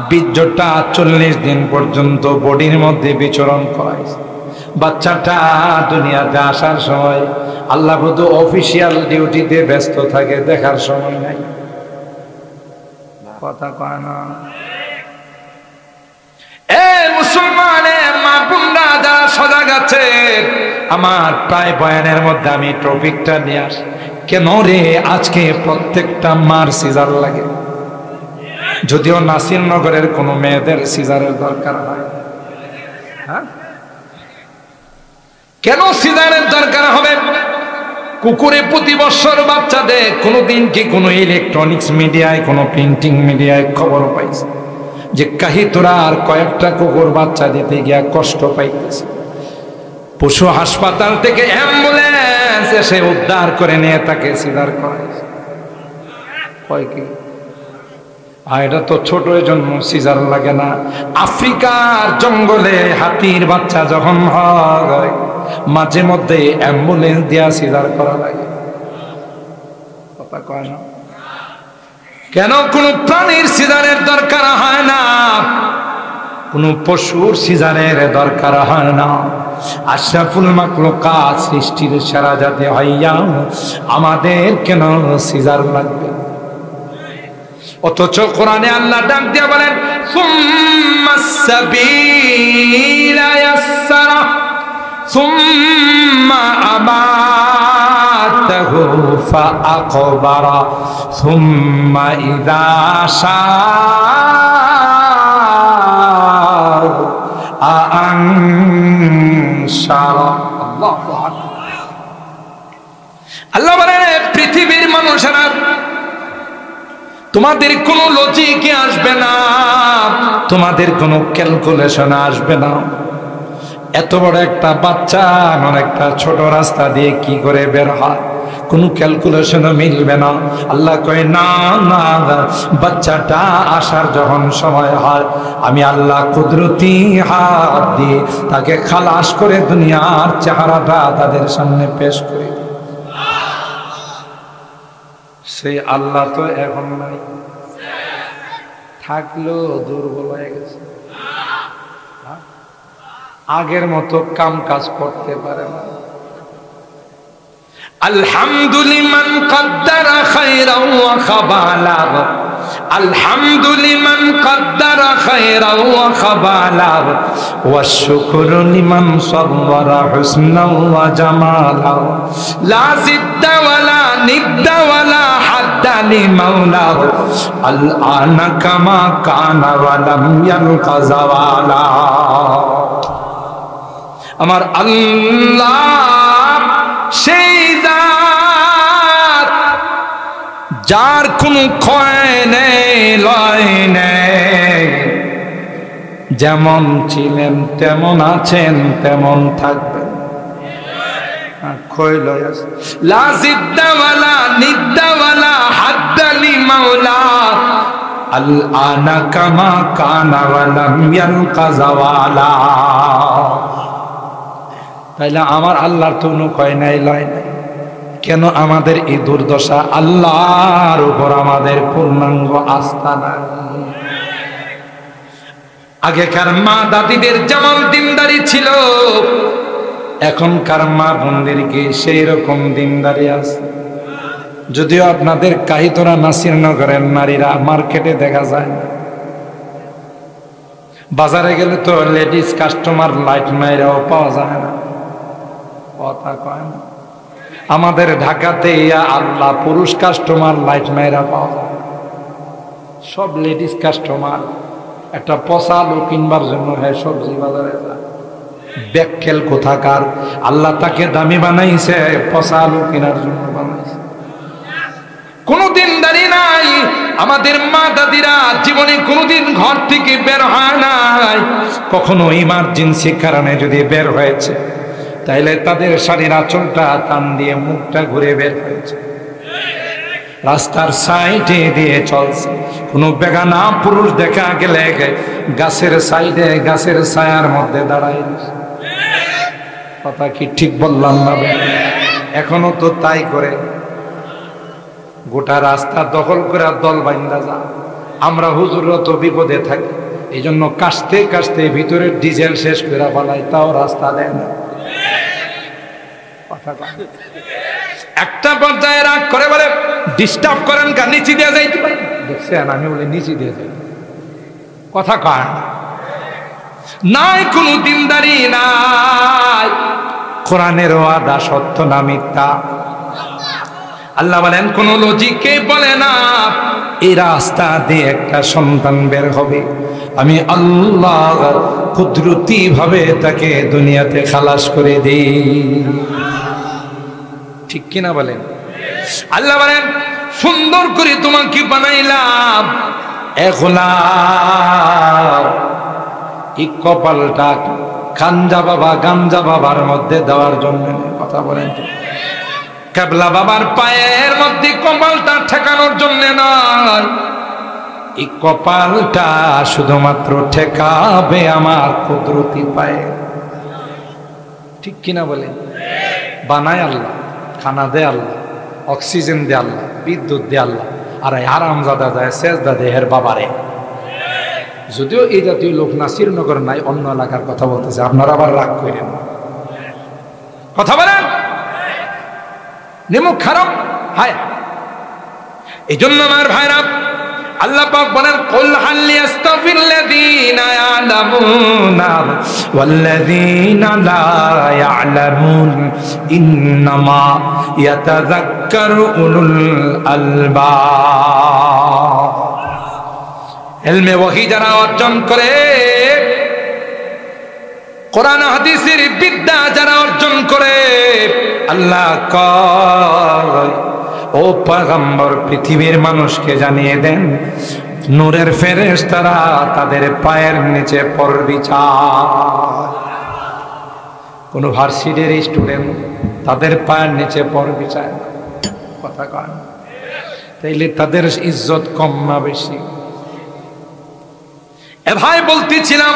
বীর্যটা 40 দিন পর্যন্ত বডির মধ্যে বিচরণ করাইছে। বাচ্চাটা দুনিয়াতে আসার সময় আল্লাহ শুধু অফিসিয়াল ডিউটিতে ব্যস্ত থাকে, দেখার সময় নাই। কথা কয় না? এ মুসলমানের মা বোনরা যারা সজাগ আছে, আমার প্রায় বয়ানের মধ্যে আমি টপিকটা নিয়ে আসি, কেন রে আজকে প্রত্যেকটা মার সিজার লাগে? যদিও নাসিরনগরের কোনো মেয়েদের সিজারের দরকার হয়, হ্যাঁ, কেন সিজারের দরকার হবে? কুকুরে প্রতি বছর বাচ্চা দেয়, কোনোদিন কি কোনো ইলেকট্রনিক্স মিডিয়ায়, কোনো প্রিন্টিং মিডিয়ায় খবর পাইছে যে কাহিতরা আর কয়েকটা কুকুর বাচ্চা দিতে গিয়া কষ্ট পাইতেছে? পশু হাসপাতাল থেকে অ্যাম্বুলেন্স এসে উদ্ধার করে নিয়ে তাকে সিজার করাইছে। কয় কি? আর এটা তো ছোট জন্ম, সিজার লাগে না। আফ্রিকার জঙ্গলে হাতির বাচ্চা যখন হয় মাঝে মধ্যে অ্যাম্বুলেন্স দিয়া সিজার করা লাগে। কথা কয় না? কেন কোন প্রাণীর সিজারের দরকার হয় না? কোন পশুর সিজারের দরকার হয় না? আশরাফুল মাখলুকাত, সৃষ্টির সেরা জাতি হইয়া আমাদের কেন সিজার লাগবে? অথচ কোরআনে আল্লাহ ডাক দিয়ে বলেন সুম্মাস সাবিলা ইয়াসসারা সুম্মা আমাতাহু ফাআকবারা সুম্মা ইযা শাআ আনশারা। আল্লাহু আকবার। আল্লাহ বলেন পৃথিবীর মানুষেরা তোমাদের কোনো লজিকে আসবে না, তোমাদের কোনো ক্যালকুলেশন আসবে না। এত বড় একটা বাচ্চা এমন একটা ছোট রাস্তা দিয়ে কি করে বের হয়, কোনো ক্যালকুলেশনও মিলবে না। আল্লাহ কয় না না, বাচ্চাটা আসার যখন সময় হয় আমি আল্লাহ কুদরতি হাত দিয়ে তাকে খালাস করে দুনিয়ার চেহারাটা তাদের সামনে পেশ করি। সেই আল্লাহ তো এখন নাই, থাকলেও দুর্বল হয়ে গেছে, আগের মতো কাম কাজ করতে পারে না। আলহামদুলিমান কদ্দারা খায়রাও ওয়া খাবালা, আলহামদুলিমান কদ্দারা খায়রাও ওয়া খাবালা, ওয়া শুকরু লিমান সাব্বারা হুসনাও ওয়া জামালা, লা জিদ্দা ওয়ালা নিদ্দা ওয়ালা হাদ্দা লিমাওলা, আল আনা কামা কানা ওয়া লাম ইয়ালকা জাওয়ালা। আমার আল্লাহ সেই জাত যার কোনো ক্ষয় নেই লয় নেই, যেমন ছিলেন তেমন আছেন তেমন থাকবেন। ক্ষয় লয় আছে, লা জিদ্দা ওয়ালা নিদ্দা ওয়ালা হাদ্দা লিমাওলা, আল আনা কামা কানা ওয়া লাম ইয়ালকা জাওয়ালা। তাইলে আমার আল্লাহর তো কোনো ক্ষয় নাই লয় নাই, কেন আমাদের এই দুর্দশা? আল্লাহর উপর আমাদের পূর্ণাঙ্গ আস্থা নাই। আগেকার মা দাদিদের যেমন দিনদারি ছিল, এখনকার মা বোনদেরকে সেই রকম দিনদারি আছে। যদিও আপনাদের কাহিতরা নাসিরনগরের নারীরা মার্কেটে দেখা যায় না, বাজারে গেলে তো লেডিস কাস্টমার লাইট মাইরাও পাওয়া যায় না। কথা কয় না? আমাদের ঢাকাতে ইয়া আল্লাহ পুরুষ কাস্টমার লাইট মাইরা পাওয়া যায়, সব লেডিস কাস্টমার। একটা পচা লোক কিনবার জন্য হ্যাঁ সবজি বাজারে যায়, ব্যাকখেল কোথাকার। আল্লাহ তাকে দামি বানাইছে, পচা লোক কেনার জন্য বানাইছে। কোনদিন দাঁড়িয়ে নাই। আমাদের মা দাদিরা জীবনে কোনোদিন ঘর থেকে বের হয় নাই, কখনো ইমার্জেন্সি কারণে যদি বের হয়েছে তাইলে তাদের শাড়ির আঁচলটা টান দিয়ে মুখটা ঘুরে বের হয়েছে। রাস্তার সাইডে দিয়ে চলছে। কোনো বেগানা পুরুষ দেখা গেলে গাছের সাইডে গাছের ছায়ার মধ্যে দাঁড়ায়। কথা কি ঠিক বললাম না? এখনো তো তাই করে, গোটা রাস্তা দখল করে দল বাইন্দা যা। আমরা হুজুররা তো বিপদে থাকি, এই জন্য কাশতে কাশতে ভিতরে ডিজেল শেষ করে ফেলাই, তাও রাস্তা দেয় না। একটা পর্যায়ে রাগ করে বলে, ডিস্টার্ব করেন কা, নিচে দিয়ে যাইতে পারি। দেখছেন, আমি বলে নিচে দিয়ে যাই। কথা কয় নাই, কোনো দিনদারি নাই। কোরআনের ওয়াদা সত্য না মিথ্যা? আল্লাহ বলেন কোন লজিকে বলে না এই রাস্তা দিয়ে একটা সন্তান বের হবে, আমি আল্লাহ কুদরতি ভাবে তাকে দুনিয়াতে খালাস করে দিই। ঠিক কিনা বলেন? আল্লাহ বলেন সুন্দর করে তোমাকে বানাইলাম, এই কপালটা খানজা বাবা গামজা বাবার মধ্যে দেওয়ার জন্য। কথা বলেন, কেবলা বাবার পায়ের মধ্যে কপালটা ঠেকানোর জন্য নয়, এই কপালটা শুধুমাত্র ঠেকাবে আমার কুদরতি পায়ে। ঠিক কিনা বলেন? বানায় আল্লাহ, খানা দে আল্লাহ, অক্সিজেন দে আল্লাহ, বিদ্যুৎ দে আল্লাহ, আর আরামজাদা যায় সেজদা দেহের বাবারে। যদিও এই জাতীয় লোক না শ্রীনগর নাই, অন্য এলাকার কথা বলতেছে, আপনারা আবার রাগ করেন। কথা বলেন, নিমুখ খারাপ হায়। এই জন্য আমার ভাইরা, আল্লাহ পাক বলেন কুল হাল ইয়াস্তাফিল্লাযীনা ইয়ালামুনা ওয়াল্লাযীনা লা ইয়ালামুন ইন্নামা ইয়াতাযাক্কারু উলুল আলবাব। ইলমে ওহী যারা অর্জন করে, কোরআন হাদিসের বিদ্যা যারা অর্জন করে, আল্লাহ কয় ও পয়গম্বর পৃথিবীর মানুষকে জানিয়ে দেন, নূরের ফেরেশতারা তাদের পায়ের নিচে পরবিচার। কোন ভার্সিটির স্টুডেন্ট তাদের পায়ের নিচে পরবিচার। কথা কয়, তাইলে তাদের ইজ্জত কম না বেশি? এ ভাই বলতেছিলাম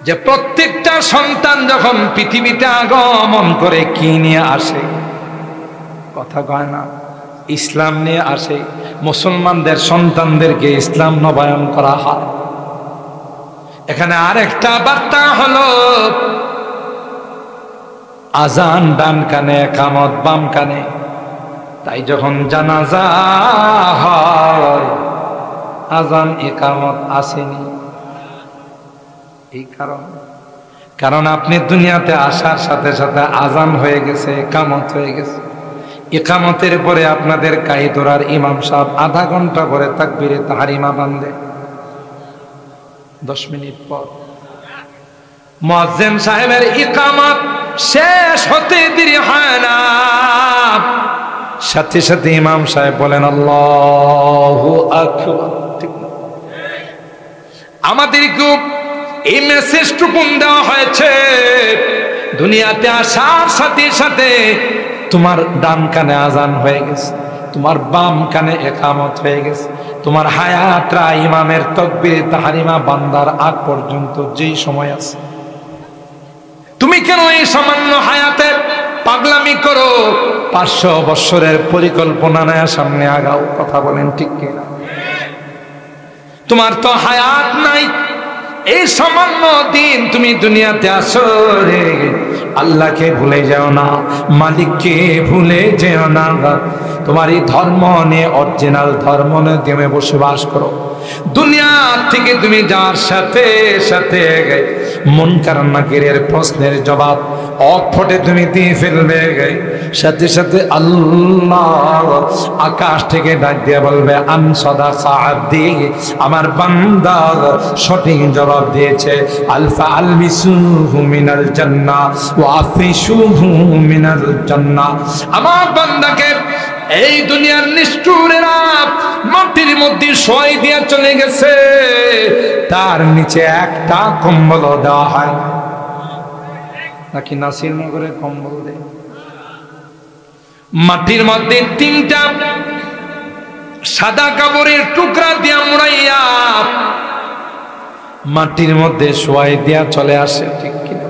যে প্রত্যেকটা সন্তান যখন পৃথিবীতে আগমন করে কি নিয়ে আসে? কথা কয় না, ইসলাম নিয়ে আসে। মুসলমানদের সন্তানদেরকে ইসলাম নবায়ন করা হয়। এখানে আরেকটা বার্তা হলো আজান ডান কানে, ইকামত বাম কানে। তাই যখন জানাজা হয় আজান ইকামত আসেনি। এই কারণ আপনি দুনিয়াতে আসার সাথে সাথে আজান হয়ে গেছে, ইকামত হয়ে গেছে। ইকামতের পরে আপনাদের কাইদুরার ইমাম সাহেব আধা ঘন্টা পরে তাকবীরে তাহরিমা বাঁধে, 10 মিনিট পর মুয়াজ্জিন সাহেবের ইকামত শেষ হতে দেরি হয় না, সাথে সাথে ইমাম সাহেব বলেন আল্লাহু আকবার। ঠিক না? আমাদেরকে এই মেসেজটুকু দেওয়া হয়েছে, দুনিয়াতে আসার সাথে সাথে তোমার ডান কানে আজান হয়ে গেছে, তোমার বাম কানে ইকামত হয়ে গেছে, তোমার হায়াতরা ইমামের তাকবীরে তাহরিমা বান্দার আগ পর্যন্ত যেই সময় আছে, তুমি কেন এই সামান্য হায়াতে পাগলামি করো? 500 বছরের পরিকল্পনা নেয়া সামনে আগাও। কথা বলেন ঠিক কিনা? তোমার তো হায়াত নাই, এই সামান্য দিন তুমি দুনিয়াতে আসো রে। আল্লাহকে ভুলে যাও না, মালিককে ভুলে যেও না। তোমার এই ধর্ম নিয়ে, অরিজিনাল ধর্ম নিয়ে তুমি বসবাস করো। দুনিয়া থেকে তুমি যার সাথে সাথে মুনকার নাকিরের প্রশ্নের জবাব অকপটে তুমি দিয়ে ফেলবে, সাথে সাথে আল্লাহ আকাশ থেকে ডাক দিয়ে বলবে আন সাদাকা আবদি, আমার বান্দা সঠিক জবাব দিয়েছে। আলফা আলবিসুহু মিনাল জান্নাহ ওয়া আফিসুহু মিনাল জান্নাহ, আমার বান্দাকে এই দুনিয়ার নিষ্ঠুরেরা মাটির মধ্যে শোয়াই দিয়ে চলে গেছে, তার নিচে একটা কম্বল দেওয়া হয় নাকি? নাসিরনগরে কম্বল দেয়। মাটির মধ্যে 3টা সাদা কাপড়ের টুকরা দিয়া মুড়াইয়া মাটির মধ্যে শোয়াই দিয়া চলে আসে, ঠিক কিনা?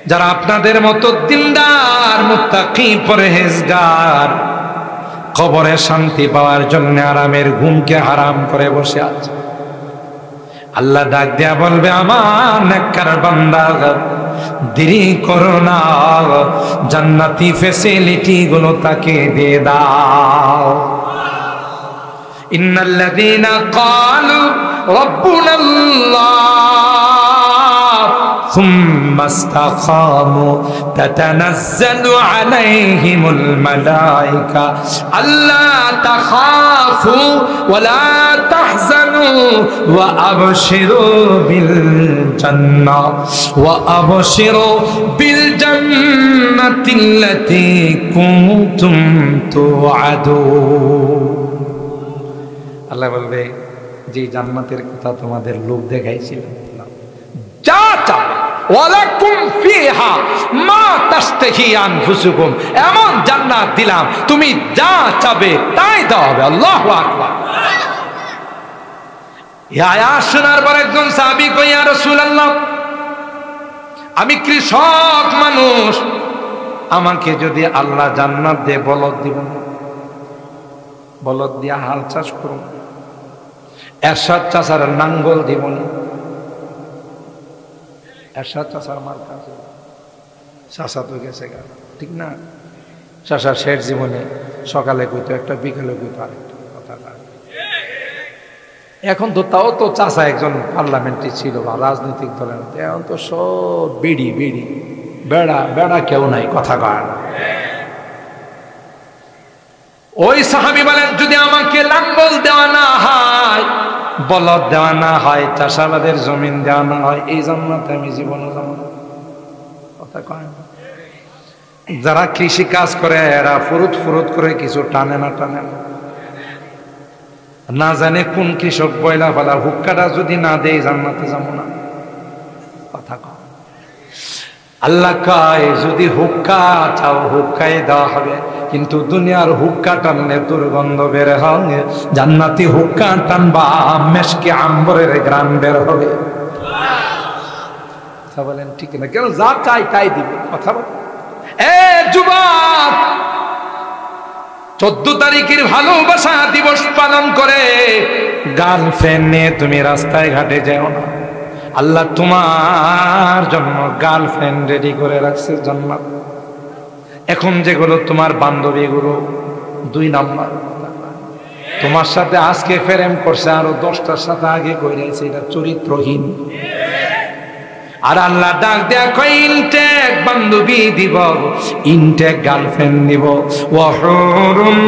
যারা আপনাদের মতো দিনদার মুত্তাকি পরহেজগার কবরে শান্তি পাওয়ার জন্য আরামের ঘুমকে হারাম করে বসে আছে, আল্লাহ ডাক দিয়া বলবে, আমার নেককার বান্দা দেরি করো না, জান্নাতি ফ্যাসিলিটি গুলো তাকে দিয়ে দাও। ইন্নাল্লাযীনা ক্বালু রাব্বুনাল্লাহ সুম্মা ইসতাকামু তাতানাজ্জালু আলাইহিমুল মালায়েকা আল্লা তাখাফু ওয়া লা তাহজানু ওয়া আবশিরু বিল জান্নাহ ওয়া আবশিরু বিল জান্নাতিল্লাতী কুনতুম তুআদুন। আল্লাহ বলবে, যে জান্নাতের কথা তোমাদের লোক দেখাইছিল, যা চাও ওয়ালাকুম ফিহা মা তাশতাহি আনফুসুকুম, এমন জান্নাত দিলাম তুমি যা চাবে তাই দেওয়া হবে। আল্লাহু আকবার। এই আয়াত শোনার পর একজন সাহাবী কই, ইয়া রাসূলুল্লাহ, আমি কৃষক মানুষ, আমাকে যদি আল্লাহ জান্নাত দে বলদ দিব না, বলদ দিয়া হাল চাষ করুন, এরশাদ চাষার নাঙ্গল দিব না। এরশাদ চাষার মার কাছে চাষা তো গেছে গা, ঠিক না? চাষা শেষ জীবনে সকালে কইতো একটা, বিকেলে কইতো আরেকটা কথা। এখন তো তাও তো চাষা একজন পার্লামেন্টে ছিল বা রাজনৈতিক দলের, এখন তো সব বিড়ি বিড়ি, বেড়া বেড়া কেউ নাই, কথা কয় না। ওই সাহাবী বলেন, যদি আমাকে লাঙ্গল দেওয়া না হয়, বলদ দেওয়া না হয়, চাষাবাদের জমিন দেওয়া না হয়, এই জান্নাতে আমি জীবনে যাব না। কথা কয় না। যারা কৃষি কাজ করে এরা ফুরুত ফুরুত করে কিছু টানে না, টানে না, না জানে কোন কৃষক বয়লা ফেলা, হুক্কাটা যদি না দেয় জান্নাতে যাব না। কথা কয়। আল্লাহ কয়, যদি হুক্কা চাও হুক্কাই দেওয়া হবে, কিন্তু দুনিয়ার হুক্কা টানলে দুর্গন্ধ বের হবে, জান্নাতি হুক্কা টানবা মেশকে আম্বরের গ্রাম বের হবে। কথা বলেন ঠিক না? কেন? যা চাই তাই দিবে। কথা বল। এ যুবক, 14 তারিখের ভালোবাসা দিবস পালন করে গার্লফ্রেন্ড নিয়ে তুমি রাস্তায় ঘাটে যাও না। আল্লাহ তোমার জন্য গার্লফ্রেন্ড রেডি করে রাখছে জান্নাত। এখন যেগুলো তোমার বান্ধবীগুলো 2 নাম্বার, তোমার সাথে আজকে প্রেম করছে, আরো 10টার সাথে আগে কইরাইছে, এটা চরিত্রহীন। আর আল্লাহ ডাক দেয়া কই, ইনটেক বান্ধবী দিব, ইনটেক গার্লফ্রেন্ড দিব। ওয়া হুরুন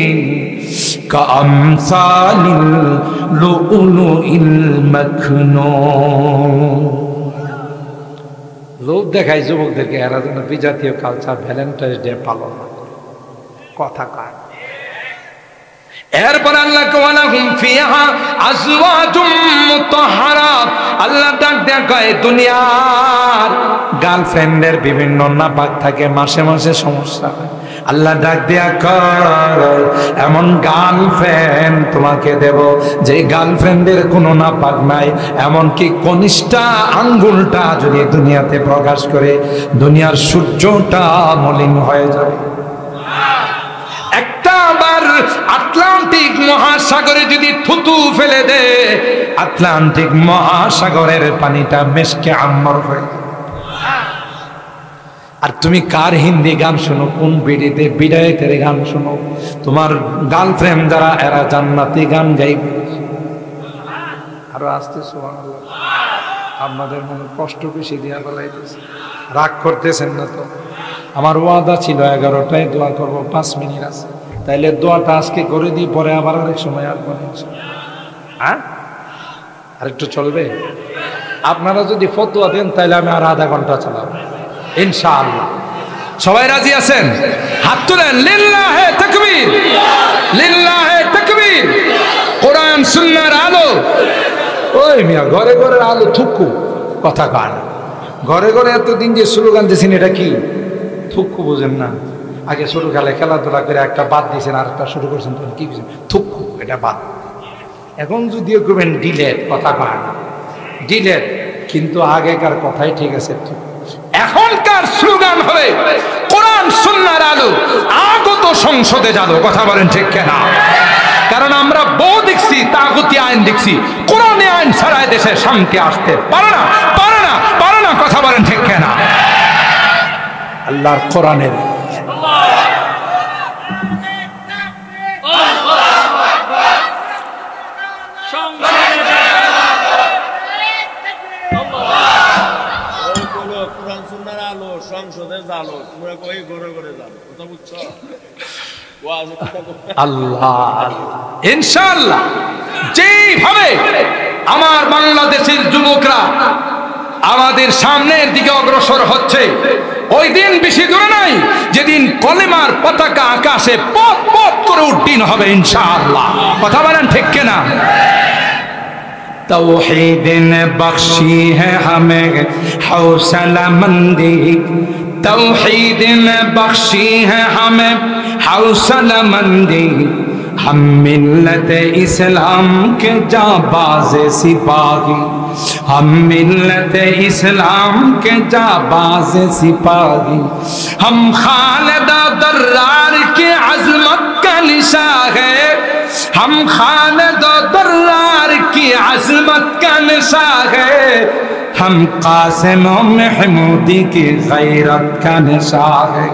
ঈন কামসালিল লুলুইল মাকনুন। লোভ দেখায় যুবকদেরকে, এরা যেন বিজাতীয় কালচার ভ্যালেন্টাইন্স ডে পালন না করে। কথা কয়। এরপর আল্লাহ ওয়ালাহুম ফিহা আজওয়াজুম মুতাহহারা, আল্লাহ ডাক দেয়া কয়, দুনিয়ার গার্লফ্রেন্ডের বিভিন্ন নাপাক থাকে, মাসে মাসে সমস্যা হয়। আল্লাহ ডাক দেয়া কয়, এমন গার্লফ্রেন্ড তোমাকে দেব যে গার্লফ্রেন্ডের কোনো নাপাক নাই, এমনকি কনিষ্ঠা আঙ্গুলটা যদি দুনিয়াতে প্রকাশ করে দুনিয়ার সূর্যটা মলিন হয়ে যাবে। একটাবার আটলান্টিক মহাসাগরে যদি থুতু ফেলে দে, আটলান্টিক মহাসাগরের পানিটা মেশকে আম্বর হয়ে যাবে। আর তুমি কার হিন্দি গান শোনো, কোন বিডিতে বিদায়তের গান শোনো, তোমার গার্লফ্রেন্ড যারা এরা জান্নাতি গান গাইবে। আরো আসতে সুবহানাল্লাহ। আপনাদের মনে কষ্ট বেশি দিয়া বলাইতেছে, রাগ করতেছেন না তো? আমার ওয়াদা ছিল 11টায় দোয়া করবো, 5 মিনিট আছে, তাইলে দোয়াটা আজকে করে দিই, পরে আবার আরেক সময় আসবো। হ্যাঁ, আরেকটু চলবে? আপনারা যদি ফতোয়া দেন তাহলে আমি আর আধা ঘন্টা চালাবো ইনশাআল্লাহ। সবাই রাজি আছেন? হাত তুলেন। লিল্লাহে তাকবীর, লিল্লাহে তাকবীর। কোরআন সুন্নাহর আলো। ওই মিয়া, ঘরে ঘরে আলো থুকু, কথা কয় না। ঘরে ঘরে এতদিন যে স্লোগান দিয়েছেন, এটা কি? থুক্কু বোঝেন না, আগে ছোট খেলায় খেলাধুলা করে একটা বাদ দিয়েছেন আর একটা শুরু করছেন, তখন কি বুঝেন? থুক্কু, এটা বাদ। এখন যদিও করবেন ডিলেট, কথা কয় না ডিলেট, কিন্তু আগেকার কথাই ঠিক আছে। এখনকার স্লোগান হবে কোরআন সুন্নাহর আলো, আগত সংসদে যাবো। কথা বলেন ঠিক কিনা? কারণ আমরা বহু দেখছি, তাগুতি আইন দেখছি, কোরআনে আইন ছাড়াই দেশে শান্তি আসতে পারে না, পারে না, পারে না। কথা বলেন ঠিক কিনা? আল্লাহর কোরআনের আল্লাহ ইনশাআল্লাহ যেভাবে আমার বাংলাদেশের যুবকরা আমাদের সামনের দিকে অগ্রসর হচ্ছে, ওই দিন বেশি দূরে নাই যেদিন কলেমার পতাকা আকাশে পথ পথ করে উড্ডীন হবে ইনশাআল্লাহ। কথা বলেন ঠিক কিনা? तौहीद ने बख्शी है हमें हौसला मंदी, तौहीद ने बख्शी है हमें हौसला मंदी, हम मिल्लत इस्लाम के जाबाज सिपाही, हम मिल्लत इस्लाम के जाबाज सिपाही, हम खालिदा दर्रार की अज़मत का निशा है, हम खालिदा दर्रार की अज़मत का निशा है, हम कासिम महमूदी की गैरत का निशा है।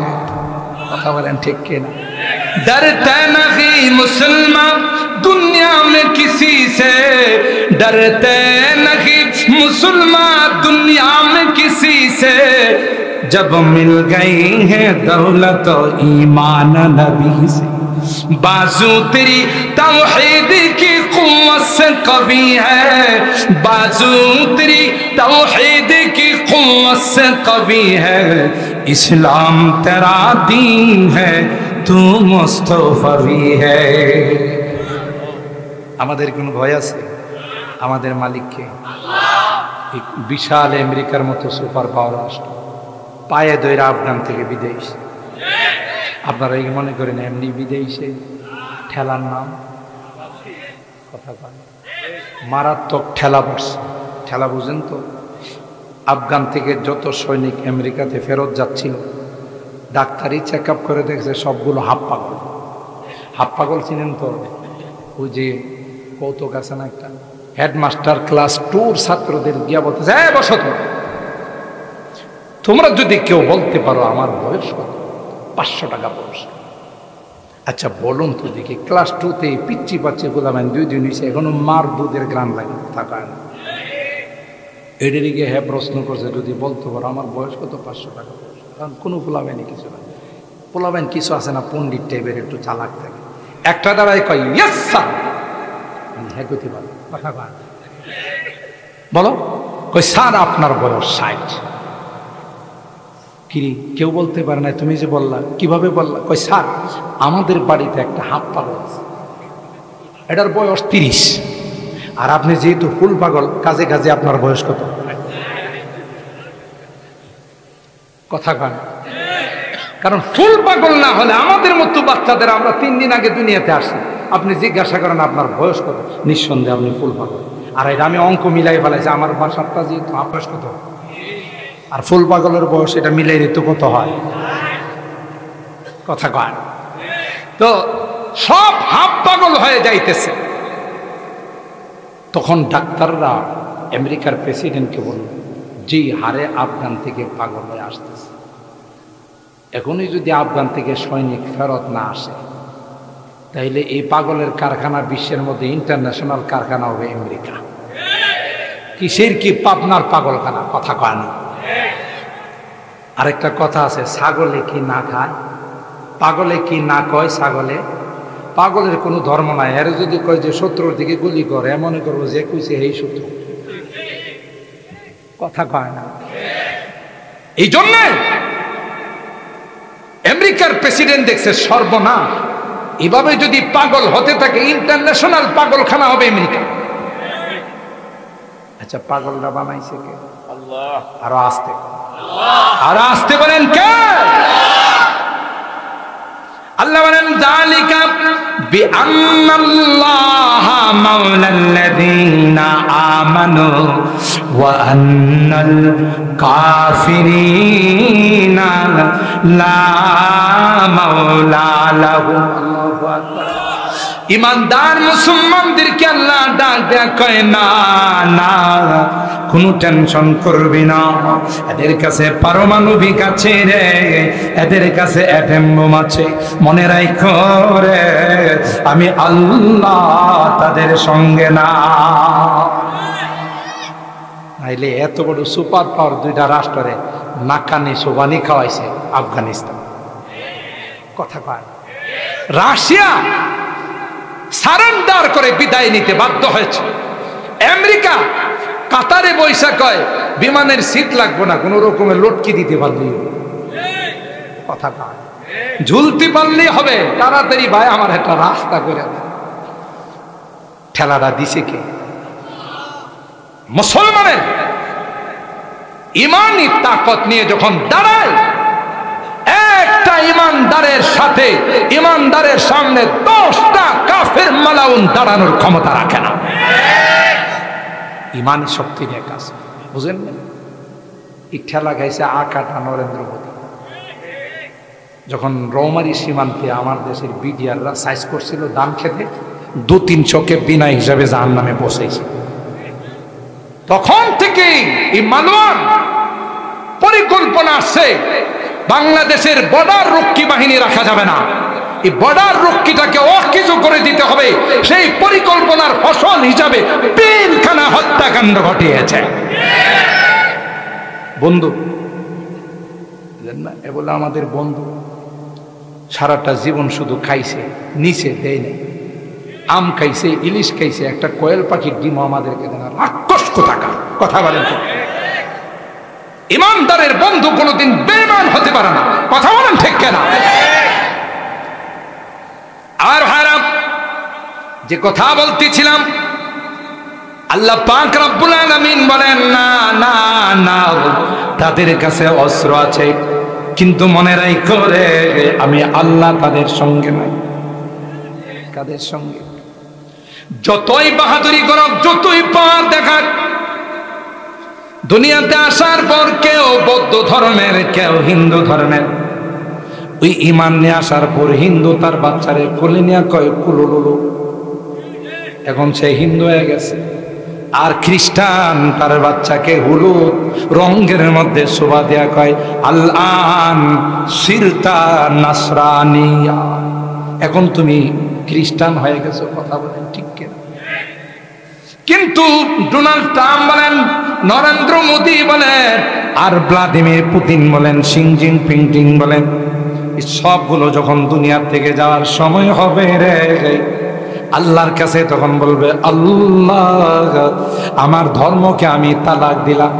কথা বলেন ঠিক কিনা? डरते नहीं मुसलमान दुनिया में किसी से, डरते नहीं मुसलमान दुनिया में किसी से, जब मिल गई है दौलत और ईमान नबी से, बाजू तेरी तौहीद की कुव्वत से कवी है, बाजू तेरी तौहीद की कुव्वत से कवी है, इस्लाम तेरा दीन है तू मुस्तफी है। আমাদের কোনো ভয় আছে? আমাদের মালিককে, বিশাল আমেরিকার মতো সুপার পাওয়ার রাষ্ট্র পায়ে ধরে আফগান থেকে বিদেশ, আপনারা এই মনে করেন এমনি বিদেশে ঠেলার নাম, কথা বলেন মারাত্মক ঠেলা পড়ছে। ঠেলা বুঝেন তো? আফগান থেকে যত সৈনিক আমেরিকাতে ফেরত যাচ্ছিল, ডাক্তারি চেক আপ করে দেখছে সবগুলো হাফ পাগল। হাফ পাগল চিনেন তো? ওই যে কৌতুক আছে না একটা, হেডমাস্টার ক্লাস 2 ছাত্রদের গিয়া বলতেছে, হ্যাঁ বসো তোমরা যদি কেউ বলতে পারো আমার বয়স কত, 500 টাকা পুরস্কার। আচ্ছা বলুন তো দেখি, ক্লাস 2তে পিচ্ছি পাচ্ছি গোলামেন 2 দিন হয়েছে, এখনো মার দুধের গ্রাম লাগে থাকায় না। এদেরকে হ্যাঁ প্রশ্ন করছে, যদি বলতে পারো আমার বয়স কত, 500 টাকা পুরস্কার। কারণ কোনো পোলাবেনই কিছু না, পোলাবেন কিছু আছে না পণ্ডিত টাইপের, একটু চালাক থাকে। একটা দাঁড়ায় কয় ইয়েস স্যার, হ্যাঁ গতি বলো, কথা কয় বলো, কই স্যার আপনার বয়স 60। কি কেউ বলতে পারে না, তুমি যে বললা কিভাবে বললা? কই স্যার আমাদের বাড়িতে একটা হাফ পাগল আছে, এটার বয়স 30, আর আপনি যেহেতু ফুল পাগল কাজে কাজে আপনার বয়স কত? কথা কয়। কারণ ফুল পাগল না হলে আমাদের মতো বাচ্চাদের, আমরা 3 দিন আগে দুনিয়াতে আসি, আপনি জিজ্ঞাসা করেন আপনার বয়স কত, নিঃসন্দেহে আপনি ফুল পাগল। আর এটা আমি অঙ্ক মিলাই ফেলাইছি, আমার বাসাটা যেহেতু বয়স কত, আর ফুল পাগলের বয়স এটা মিলাই দিত কত হয়, কথা কয়। তো সব হাফ পাগল হয়ে যাইতেছে। তখন ডাক্তাররা আমেরিকার প্রেসিডেন্টকে বলল, যেই হারে আফগান থেকে পাগল হয়ে আসতেছে, এখনই যদি আফগান থেকে সৈনিক ফেরত না আসে, তাইলে এই পাগলের কারখানা বিশ্বের মধ্যে ইন্টারন্যাশনাল কারখানা হবে আমেরিকা। কিসের কি পাবনার পাগলখানা, কথা কয় না। আরেকটা কথা আছে, ছাগলে কি না খায়, পাগলে কি না কয় ছাগলে। পাগলের কোনো ধর্ম নাই, এর যদি কয় যে শত্রুর দিকে গুলি করে, মনে করবো যে কইছে এই শত্রু, কথা কয় না। এই জন্য আমেরিকার প্রেসিডেন্ট দেখছে সর্বনাশ, এভাবে যদি পাগল হতে থাকে ইন্টারন্যাশনাল পাগলখানা হবে আমেরিকা। আচ্ছা পাগলরা বানাইছে কে? আল্লাহ। আরো আস্তে, আরো আস্তে বলেন কে? আল্লাহ বলেন যালিকা বিআন্নাল্লাহা মাওলাল্লাযীনা আমানু ওয়া আন্নাল কাফিরিনা লা মাওলা লাহুম। আল্লাহু আকবার। ইমানদার মুসলমানদেরকে আল্লাহ ডাক দেয়া কয় না না, কোনো টেনশন করবি না, এদের কাছে পারমাণবিক আছে রে, এদের কাছে অ্যাটম বোম আছে, মনে রাখো রে আমি আল্লাহ তাদের সঙ্গে না। নাইলে এত বড় সুপার পাওয়ার দুইটা রাষ্ট্রে নাকানি সোবানি খাওয়াইছে আফগানিস্তান। কথা কয় রাশিয়া সারেন্ডার করে বিদায় নিতে বাধ্য হয়েছে। আমেরিকা কাতারে বৈশা কয় বিমানের সিট লাগবে না, কোন রকমের লটকি দিতে পারলেই কথা কয়, ঝুলতে পারলেই হবে, তাড়াতাড়ি ভাই আমার একটা রাস্তা করে দেন। ঠেলাটা দিছে কে? মুসলমানের ইমানি তাকত নিয়ে যখন দাঁড়ায়, একটা ইমানদারের সাথে ইমানদারের সামনে 10টা কাফের মালাউন দাঁড়ানোর ক্ষমতা রাখে না। ইমানি শক্তি নিয়ে কাজ, বুঝেন না? এই ঠেলা গাইছে আকাটা নরেন্দ্র মোদী যখন রৌমারি সীমান্তে আমার দেশের বিডিআররা সাইজ করছিল দান খেতে 2-300কে বিনা হিসাবে জাহান্নামে পৌঁছেছে। তখন থেকে এই মালওয়ান পরিকল্পনা আসছে, বাংলাদেশের বর্ডার রক্ষী বাহিনী রাখা যাবে না, এই বর্ডার রক্ষীটাকে অকিছু করে দিতে হবে। সেই পরিকল্পনার ফসল হিসাবে পিলখানা হত্যাকাণ্ড ঘটিয়েছে। বন্ধু না, এ বলে আমাদের বন্ধু সারাটা জীবন শুধু খাইছে, নিচে দেয় নাই। আম খাইছে, ইলিশ খাইছে, একটা কোয়েল পাখির ডিম আমাদেরকে দেন। রাক্ষস কোথাকার, কথা বলেন তো। ইমানদারের বন্ধু কোনোদিন বেঈমান হতে পারে না, কথা বলেন ঠিক কেনা? আর ভাইরা, যে কথা বলতেছিলাম, আল্লাহ পাক রব্বুল আলামিন বলেন না না না, তাদের কাছে অস্ত্র আছে কিন্তু মনে রাখো রে আমি আল্লাহ তাদের সঙ্গে নাই। কাদের সঙ্গে? যতই বাহাদুরি করক, যতই পাওয়ার দেখাক, দুনিয়াতে আসার পর কেউ বৌদ্ধ ধর্মের, কেউ হিন্দু ধর্মের, ওই ইমান নিয়ে আসার পর হিন্দু তার বাচ্চারে কোলে নিয়ে কয় কুলুলুলু, এখন সে হিন্দু হয়ে গেছে। আর খ্রিস্টান তার বাচ্চাকে হলুদ রঙের মধ্যে শোভা দেয়া কয় আল-আন সিরতা নাসরানিয়া, এখন তুমি খ্রিস্টান হয়ে গেছো। কথা বলেন ঠিক কিনা? কিন্তু ডোনাল্ড ট্রাম্প বলেন, নরেন্দ্র মোদী বলেন, আর ভ্লাদিমির পুতিন বলেন, শি জিনপিং বলেন, সবগুলো যখন দুনিয়ার থেকে যাওয়ার সময় হবে রে, আল্লাহর কাছে তখন বলবে আল্লাহ আমার ধর্মকে আমি তালাক দিলাম।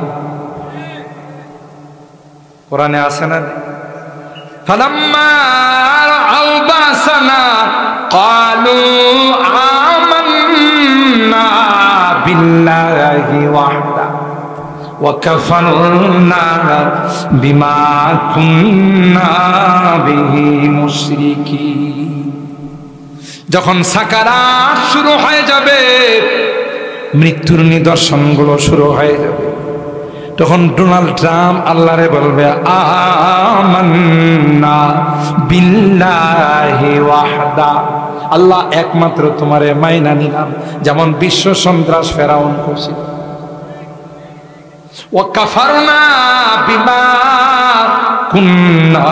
কোরআনে আছে না? ফালাম্মা রাআউ বাসানা ক্বালু আমান্না বিল্লাহি ওয়াহদা ওয়া কাফারনা বিমা কুন্না বিহি মুশরিকিন। যখন সাকারাত শুরু হয়ে যাবে, মৃত্যুর নিদর্শনগুলো শুরু হয়ে যাবে, তখন ডোনাল্ড ট্রাম্প আল্লাহরে বলবে আমান্না বিল্লাহি ওয়াহদা, আল্লাহ একমাত্র তোমারে মাইনা নিলাম, যেমন বিশ্ব সন্ত্রাস ফেরাউন করছিল। ওয়া কাফারনা বিমা কুন্না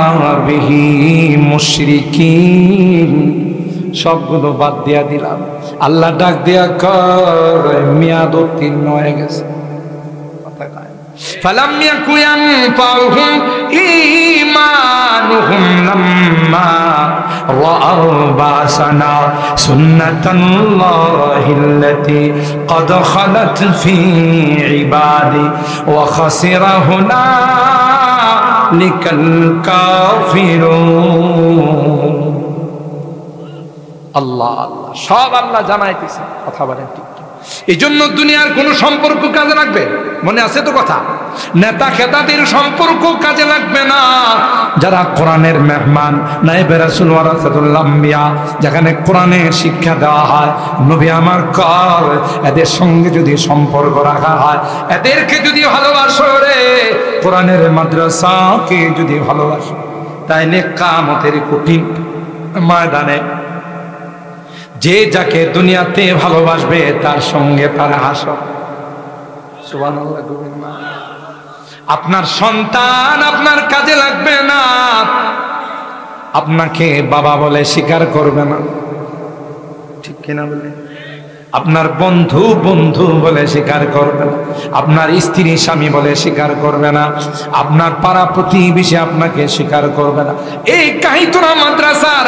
বিহি মুশরিকিন, সবগুলো বাদ দিয়া দিলাম। আল্লাহ ডাক দিয়া কয় মেয়াদ উত্তীর্ণ হয়ে গেছে। ফালাম ইয়াকু ইয়ানফাউহুম ঈমানুহুম লাম্মা রাআউ বাসানা সুন্নাতাল্লাহিল্লাতী ক্বাদ খালাত ফী ইবাদি ওয়া খাসিরা হুনালিকাল কাফিরুন। আল্লাহ আল্লাহ সব আল্লাহ জানাইতেছে। কথা বলেন ঠিক? এই জন্য দুনিয়ার কোন সম্পর্ক কাজে লাগবে? মনে আছে তো কথা? নেতা খেতাদের সম্পর্ক কাজে লাগবে না। যারা কোরআনের মেহমান, নায়েবে রাসূল ওয়ারাসাতুল আম্বিয়া, যেখানে কোরআনের শিক্ষা দেওয়া হয়, নবী আমার কর এদের সঙ্গে যদি সম্পর্ক রাখা হয়, এদেরকে যদি ভালোবাসো রে, কোরআনের মাদ্রাসাকে যদি ভালোবাসো, তাইলে কিয়ামতের কঠিন ময়দানে যে যাকে দুনিয়াতে ভালোবাসবে তার সঙ্গে তার হাসর। সুবহানাল্লাহ। আপনার সন্তান আপনার কাজে লাগবে না, আপনাকে বাবা বলে স্বীকার করবে না, ঠিক কিনা বলে? আপনার বন্ধু বন্ধু বলে স্বীকার করবে না, আপনার স্ত্রী স্বামী বলে স্বীকার করবে না, আপনার পাড়া প্রতিবেশী আপনাকে স্বীকার করবে না। এই কাহিতুরা মাদ্রাসার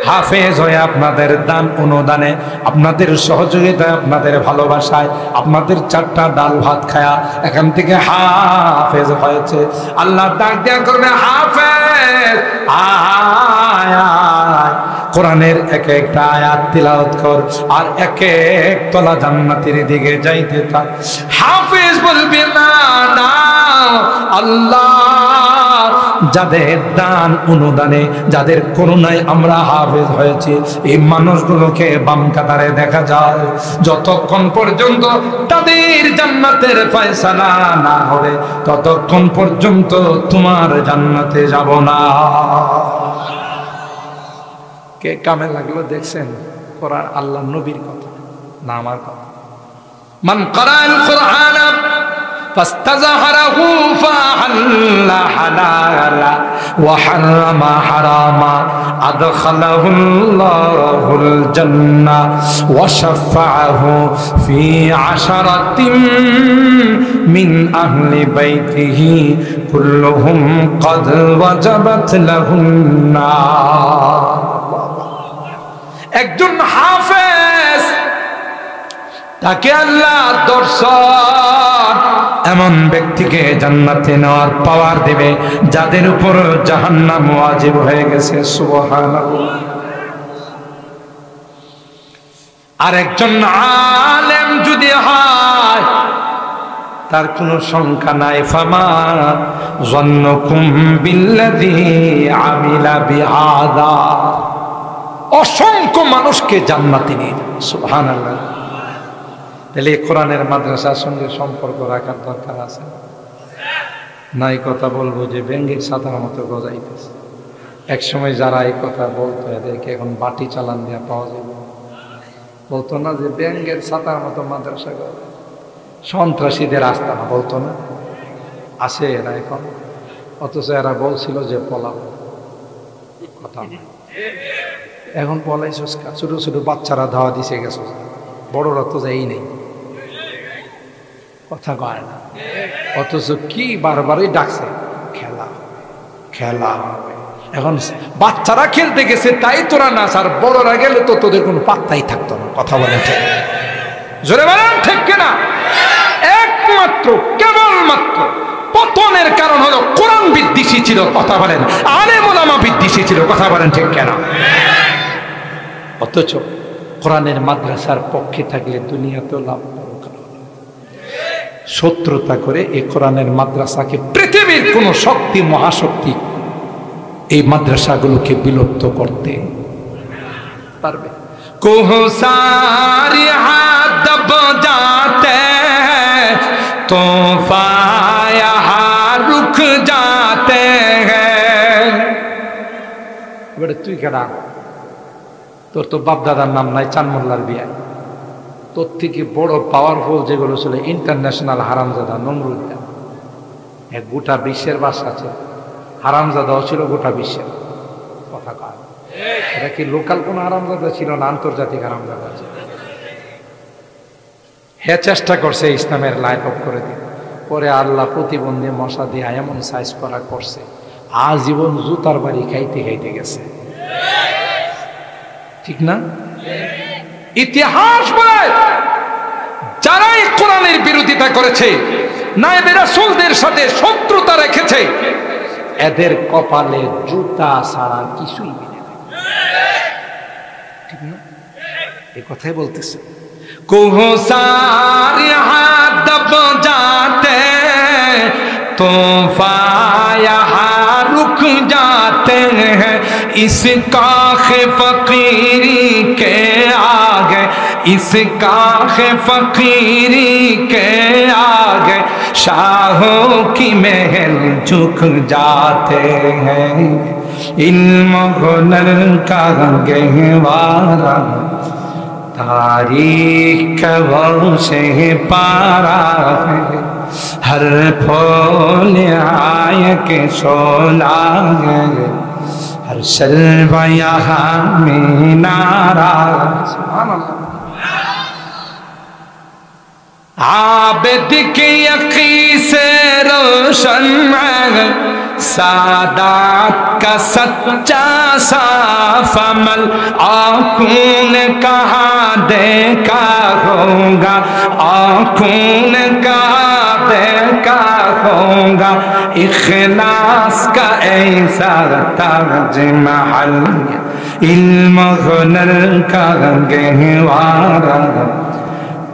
হাফেজ হয়ে আপনাদের দান অনুদানে, আপনাদের সহযোগিতায়, আপনাদের ভালোবাসায়, আপনাদের চারটা ডাল ভাত খায়া এখান থেকে হাফেজ হয়েছে। আল্লাহ ডাক দেয়া করবে, হাফেজ আয় আয়, কোরআনের এক একটা আয়াত তিলাওয়াত কর, আর এক এক তলা জান্নাতের দিকে যাইতে থাক। হাফেজ বলবে না না, আল্লাহ যাদের দান অনুদানে, যাদের করুণায় আমরা হাফেজ হয়েছি, এই মানুষগুলোকে বাম কাতারে দেখা যায়। যতক্ষণ পর্যন্ত তাদের জান্নাতের ফয়সালা না হবে, ততক্ষণ পর্যন্ত তোমার জান্নাতে যাব না। কে কামে লাগলো দেখছেন? কোরআন আল্লাহ নবীর কথা না আমার কথা। মান ক্বারাআল কুরআন ফাস্তাযহারাহু ফাহাল্লা হালালা ওয়া হারামা হারামা আদখালাহুল্লাহুল জান্নাহ ওয়া শাফাআহু ফি আশারাতিন মিন আহলি বাইতিহি কুল্লুহুম ক্বাদ ওয়াজাবাত লাহুন নার। একজন হাফেজ, তাকে আল্লাহ দর্শন এমন ব্যক্তিকে জান্নাতে নেওয়ার পাওয়ার দেবে যাদের উপর জাহান্নাম ওয়াজিব হয়ে গেছে। সুবহানাল্লাহ। আর একজন আলেম যদি হয়, তার কোনো সংখ্যা নাই। ফামা যন্নুকুম বিল্লাযী আমিলা বিহাদা, অসংখ্য মানুষকে জান্নাতে নিয়ে যাবে। সুবহানাল্লাহ। তাহলে কোরআনের মাদ্রাসার সঙ্গে সম্পর্ক রাখার দরকার আছে নাই? কথা বলবো যে ব্যাঙ্গের ছাতার মতো গজাইতেছে। একসময় যারা এই কথা বলতো, এদেরকে এখন বাটি চালান দেওয়া পাওয়া যাবে। বলতো না যে ব্যাঙ্গের ছাতার মতো মাদ্রাসা গজায়, সন্ত্রাসীদের আস্তানা, বলতো না? আসে এরা এখন, অথচ এরা বলছিল যে পলাবো, কথা এখন পলাইছস কা? ছোট ছোট বাচ্চারা ধাওয়া দিছে গেছো, বড়রা তো যাই নেই, কথা কয় না। অথচ কি বারবারই ডাকছে, খেলা খেলা। এখন বাচ্চারা খেলতে গেছে তাই তোরা নাচ, আর বড়রা গেলে তো তোদের কোনো পাত্তাই থাকতো না। কথা বলেন ঠিক? জোরে বলেন ঠিক কিনা? একমাত্র কেবলমাত্র পতনের কারণ হলো কোরআন বিদ্বেষী ছিল। কথা বলেন। আলেম ওলামা বিদ্বেষী ছিল। কথা বলেন ঠিক কিনা? অথচ কোরআনের মাদ্রাসার পক্ষে থাকলে দুনিয়াতেও লাভ, শত্রুতা করে এই কোরআনের মাদ্রাসাকে পৃথিবীর কোন শক্তি, মহাশক্তি এই মাদ্রাসাগুলোকে বিলুপ্ত করতে পারবে। কোহসারি হাত দব যাতে तूफ़ान यहाँ रुक जाते हैं। এবারে তুই কেডা? তোর তো বাপ দাদার নাম নাই, চানমোল্লার বিয়ে। তোর থেকে বড় পাওয়ারফুল যেগুলো ছিল ইন্টারন্যাশনাল হারামজাদা নমরুদ, এক গোটা বিশ্বের বাদশা আছে। হারামজাদাও ছিল গোটা বিশ্বের। কথা কয়, এটা কি লোকাল কোন হারামজাদা ছিল না, আন্তর্জাতিক হারামজাদা ছিল। হে চেষ্টা করছে ইসলামের লাইট অফ করে দিতে, পরে আল্লাহ প্রতিবন্ধী মশা দিয়ে এমন সাইজ করা করছে, আজীবন জুতার বাড়ি খাইতে খাইতে গেছে। ঠিক না? ইতিহাস বলে যারাই কোরআনের বিরোধিতা করেছে, নায়েবে রাসূলদের সাথে শত্রুতা রেখেছে, এদের কপালে জুতা ছাড়া কিছুই নেই। ঠিক না? এই কথাই বলতেছে। कोहसार यहाँ दब जाते तूफान यहाँ रुक जाते हैं इस काख फकीरी के आगे इस काख फकीरी के आगे शाहों की महल झुक जाते हैं इल्म हुनर का गहवारा तारीख वो से पारा है हर फूल आय के शोला है हर शल्वा यहाँ में नारा आबिद की यकी से रोशन है सादात का सच्चा साफ अमल आँखों ने कहाँ देखा होगा आँखों ने कहाँ देखा होगा इखलास का ऐसा ताज महल इल्म हुनर का गहवारा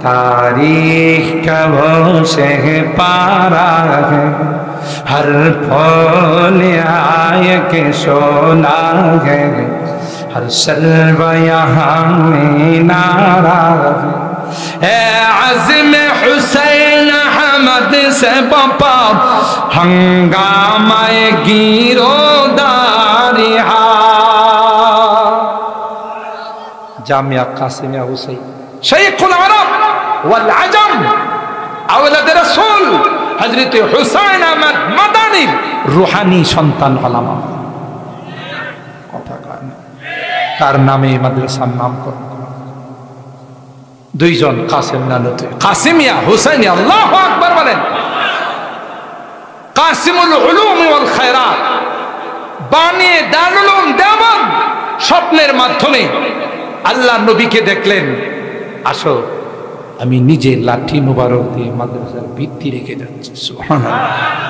तारीख का वो से पारा है हर फूल आय के शोला है हर शल्वा यहाँ में नारा है अज़्म हुसैन अहमद से बपा हंगामाए गिरोदारिहा जामिया कासिमिया हुसैन शेखुल अरब वल अजम औलाद रसूल हजरत हुसैन अहमद मदानी रूहानी सन्तान आलामा कथा कয় না তার নামে মাদ্রাসার নামকরণ করা দুইজন কাসেম নানুতে কাসিমিয়া হুসাইনি আল্লাহু আকবার বলেন কাসিমুল উলুম ওয়াল খায়রাত বানিয়ে দারুল উলুম দেওবন্দ স্বপ্নের মাধ্যমে আল্লাহর নবীকে দেখলেন আসো আমি নিজে লাঠি মুবারক দিয়ে মাদ্রাসার ভিত্তি রেখে যাচ্ছি সুবহানাল্লাহ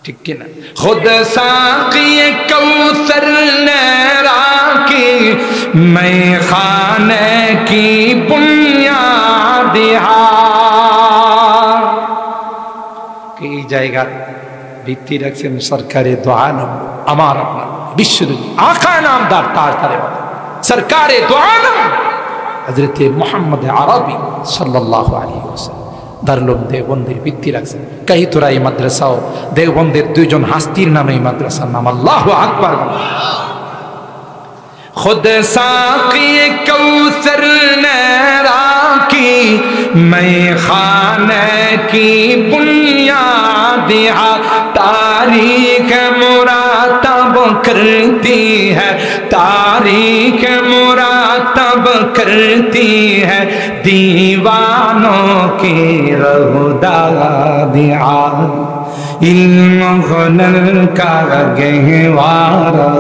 ঠিক কি না খুদ সাকি কৌসর ने राखी मैं खाने की बुनियाद এই জায়গা ভিত্তি রাখছেন সরকারে দো আলম আমার আপনার বিশ্বনবী আকা নামদার তার তারে সরকারে দো আলম हजरत मोहम्मद अरबी सल्लल्लाहु अलैहि वसल्लम दारुल देवबंदेर भित्ति राखছেন कई तोरा এই মাদ্রাসাও দেওবন্দের দুইজন হাস্তির নামে এই মাদ্রাসার নাম আল্লাহু আকবার खुद साकी कौसर ने राखी मैं खाने की बुनियाद तारीख मुरातब करती है तारीख मुरातब करती है दीवानों की रहुदादिया इल्म हुनर का गहवारा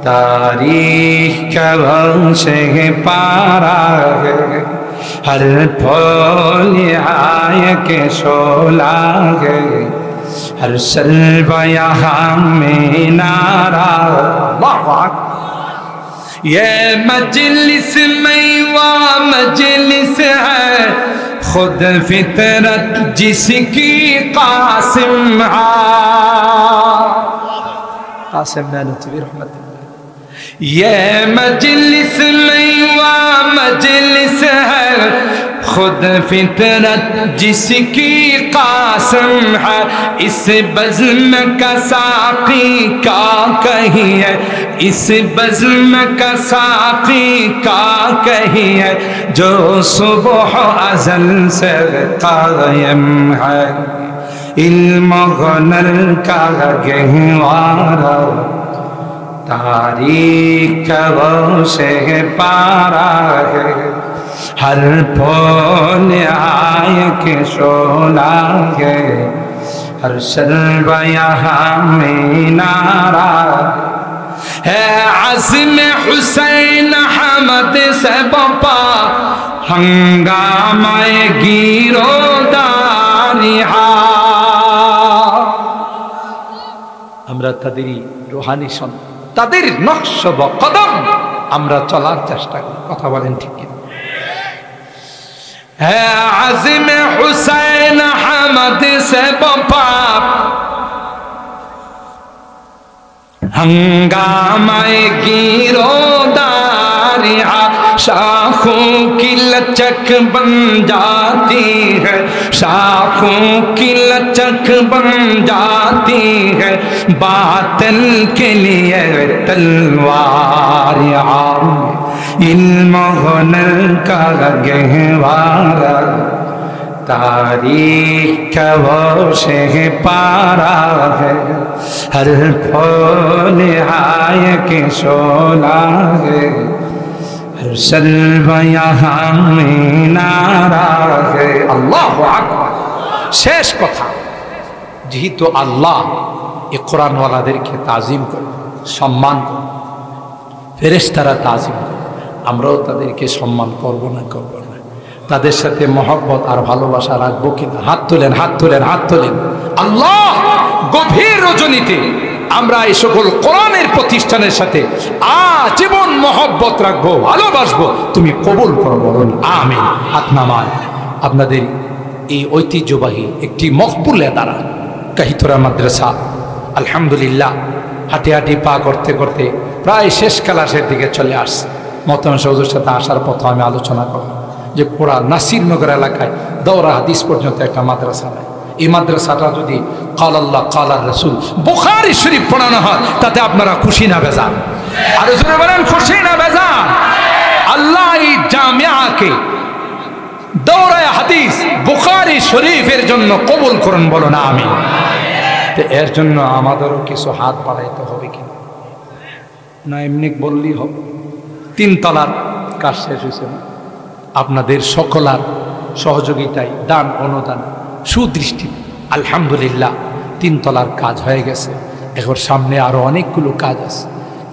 तारीख का से पारा है हर फूल आय के शोला है हर शल्वा यहाँ में नारा ये मजलिस में वा मजलिस है खुद फितरत जिसकी कासिम कासिम नानूतवी रहमतुल्लाह ये मजलिस में वा मजलिस है खुद फितरत जिसकी कासम है इस बज़्म का साक़ी का कहिए इस बज़्म का साक़ी का कहिए जो सुबह अज़ल से कायम है इल्म हुनर का गहवारा तारीख वो से पारा है हर फूल आय के शोला है हर शल्वा यहाँ में नारा है अज़्म हुसैन अहमद से बपा हंगामाए गिरोदारिहा আমরা তাদেরই রূহানি সন্তান তাদের নকশ ও কদম আমরা চলার চেষ্টা করি। কথা বলেন ঠিক কিনা? হ্যাঁ, আজিমে হুসাইন হামদ সে বাপ हंगामाए गिरोदारियां शाखों की लचक बन जाती है, शाखों की लचक बन जाती है, बातिल के लिए तलवारियां इल्म हुनर का गहवारा तारीख का वो शहपारा है, हर फूल हाय के शोला है, हर सल्वा यहाँ में नारा है। अल्लाहु আকবার। শেষ কথা, যেহেতু আল্লাহ এই কোরআনওয়ালাদেরকে তাজিম করে, সম্মান করে, ফেরেশতারা তাজিম করে, আমরাও তাদেরকে সম্মান করব না? করব না? তাদের সাথে মহব্বত আর ভালোবাসা রাখবো কিনা? হাত তোলেন, হাত তোলেন, হাত তোলেন। আল্লাহ গভীর রজনীতে আমরা এই সকল কোরআনের প্রতিষ্ঠানের সাথে আজীবন মহব্বত রাখবো, ভালোবাসবো, তুমি কবুল করো, বলুন আমিন। হাত নামান। আপনাদের এই ঐতিহ্যবাহী একটি মকবুলে দ্বারা কাহিতরা মাদ্রাসা আলহামদুলিল্লাহ হাঁটি হাঁটি পা করতে করতে প্রায় শেষ ক্লাসের দিকে চলে আসছে। মহতারাম হুজুরের সাথে আসার পথে আমি আলোচনা করলাম যে পুরা নাসিরনগর এলাকায় দৌরা হাদিস পর্যন্ত একটা মাদ্রাসা নাই। এই মাদ্রাসাটা যদি কাল আল্লাহ কাল আর রাসূল বুখারী শরীফ পড়ানো হয় তাতে আপনারা খুশি না বেজান? আর জোরে বলেন খুশি না বেজান? আল্লাহ এই জামিয়াকে দৌরা হাদিস বুখারী শরীফের জন্য কবুল করুন, বলো না আমিন। তো এর জন্য আমাদেরও কিছু হাত বাড়াইতে হবে কিনা? না এমনি বললেই হবে? 3 তলার কাজ শেষ হয়েছে না? আপনাদের সকলার সহযোগিতায়, দান অনুদান, সুদৃষ্টি আলহামদুলিল্লাহ 3 তলার কাজ হয়ে গেছে। এখন সামনে আরো অনেকগুলো কাজ আছে।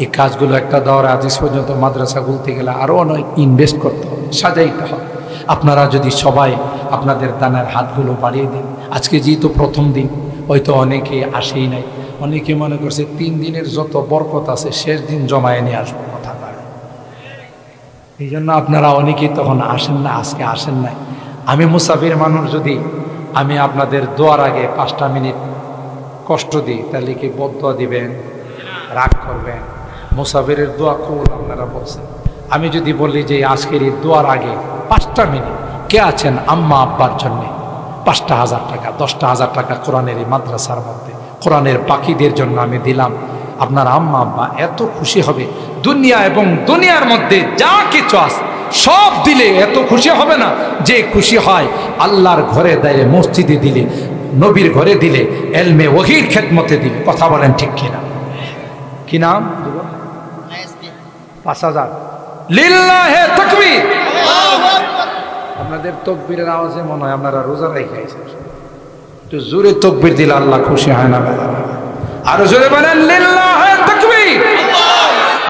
এই কাজগুলো একটা দৌরা হাদিস পর্যন্ত মাদ্রাসা খুলতে গেলে আরো অনেক ইনভেস্ট করতে হবে, সাজাইতে হবে। আপনারা যদি সবাই আপনাদের দানের হাতগুলো বাড়িয়ে দেন। আজকে যেহেতু প্রথম দিন, হয়তো অনেকে আসেই নাই, অনেকে মনে করছে 3 দিনের যত বরকত আছে শেষ দিন জমায়ে নিয়ে আসবো। কথা নয়। এই জন্য আপনারা অনেকেই তখন আসেন না, আজকে আসেন নাই। আমি মুসাফির মানুষ, যদি আমি আপনাদের দোয়ার আগে 5টা মিনিট কষ্ট দিই তাহলে কি বদদোয়া দিবেন? রাগ করবেন? মুসাফিরের দোয়া কবুল আপনারা বলছেন। আমি যদি বলি যে আজকের এই দোয়ার আগে 5টা মিনিট কে আছেন আম্মা আব্বার জন্যে 5,000 টাকা, 10,000 টাকা কোরআনের এই মাদ্রাসার মধ্যে কোরআনের পাখিদের জন্য আমি দিলাম, আপনার আম্মা আব্বা এত খুশি হবে। দুনিয়া এবং দুনিয়ার মধ্যে যা কিছু আছে সব দিলে এত খুশি হবে না যে খুশি হয় আল্লাহর ঘরে দিলে, মসজিদে দিলে, নবীর ঘরে দিলে, এলমে ওহীর খেদমতে দিলে। কথা বলেন ঠিক কিনা? কি নাম? 5,000। লিল্লাহে তাকবীর। আপনাদের তাকবীরের আওয়াজে মনে হয় আপনারা রোজা রাখাইছেন। একটু জোরে তাকবীর দিলে আল্লাহ খুশি হয় না? আর জোরে বলেন লিল্লাহ।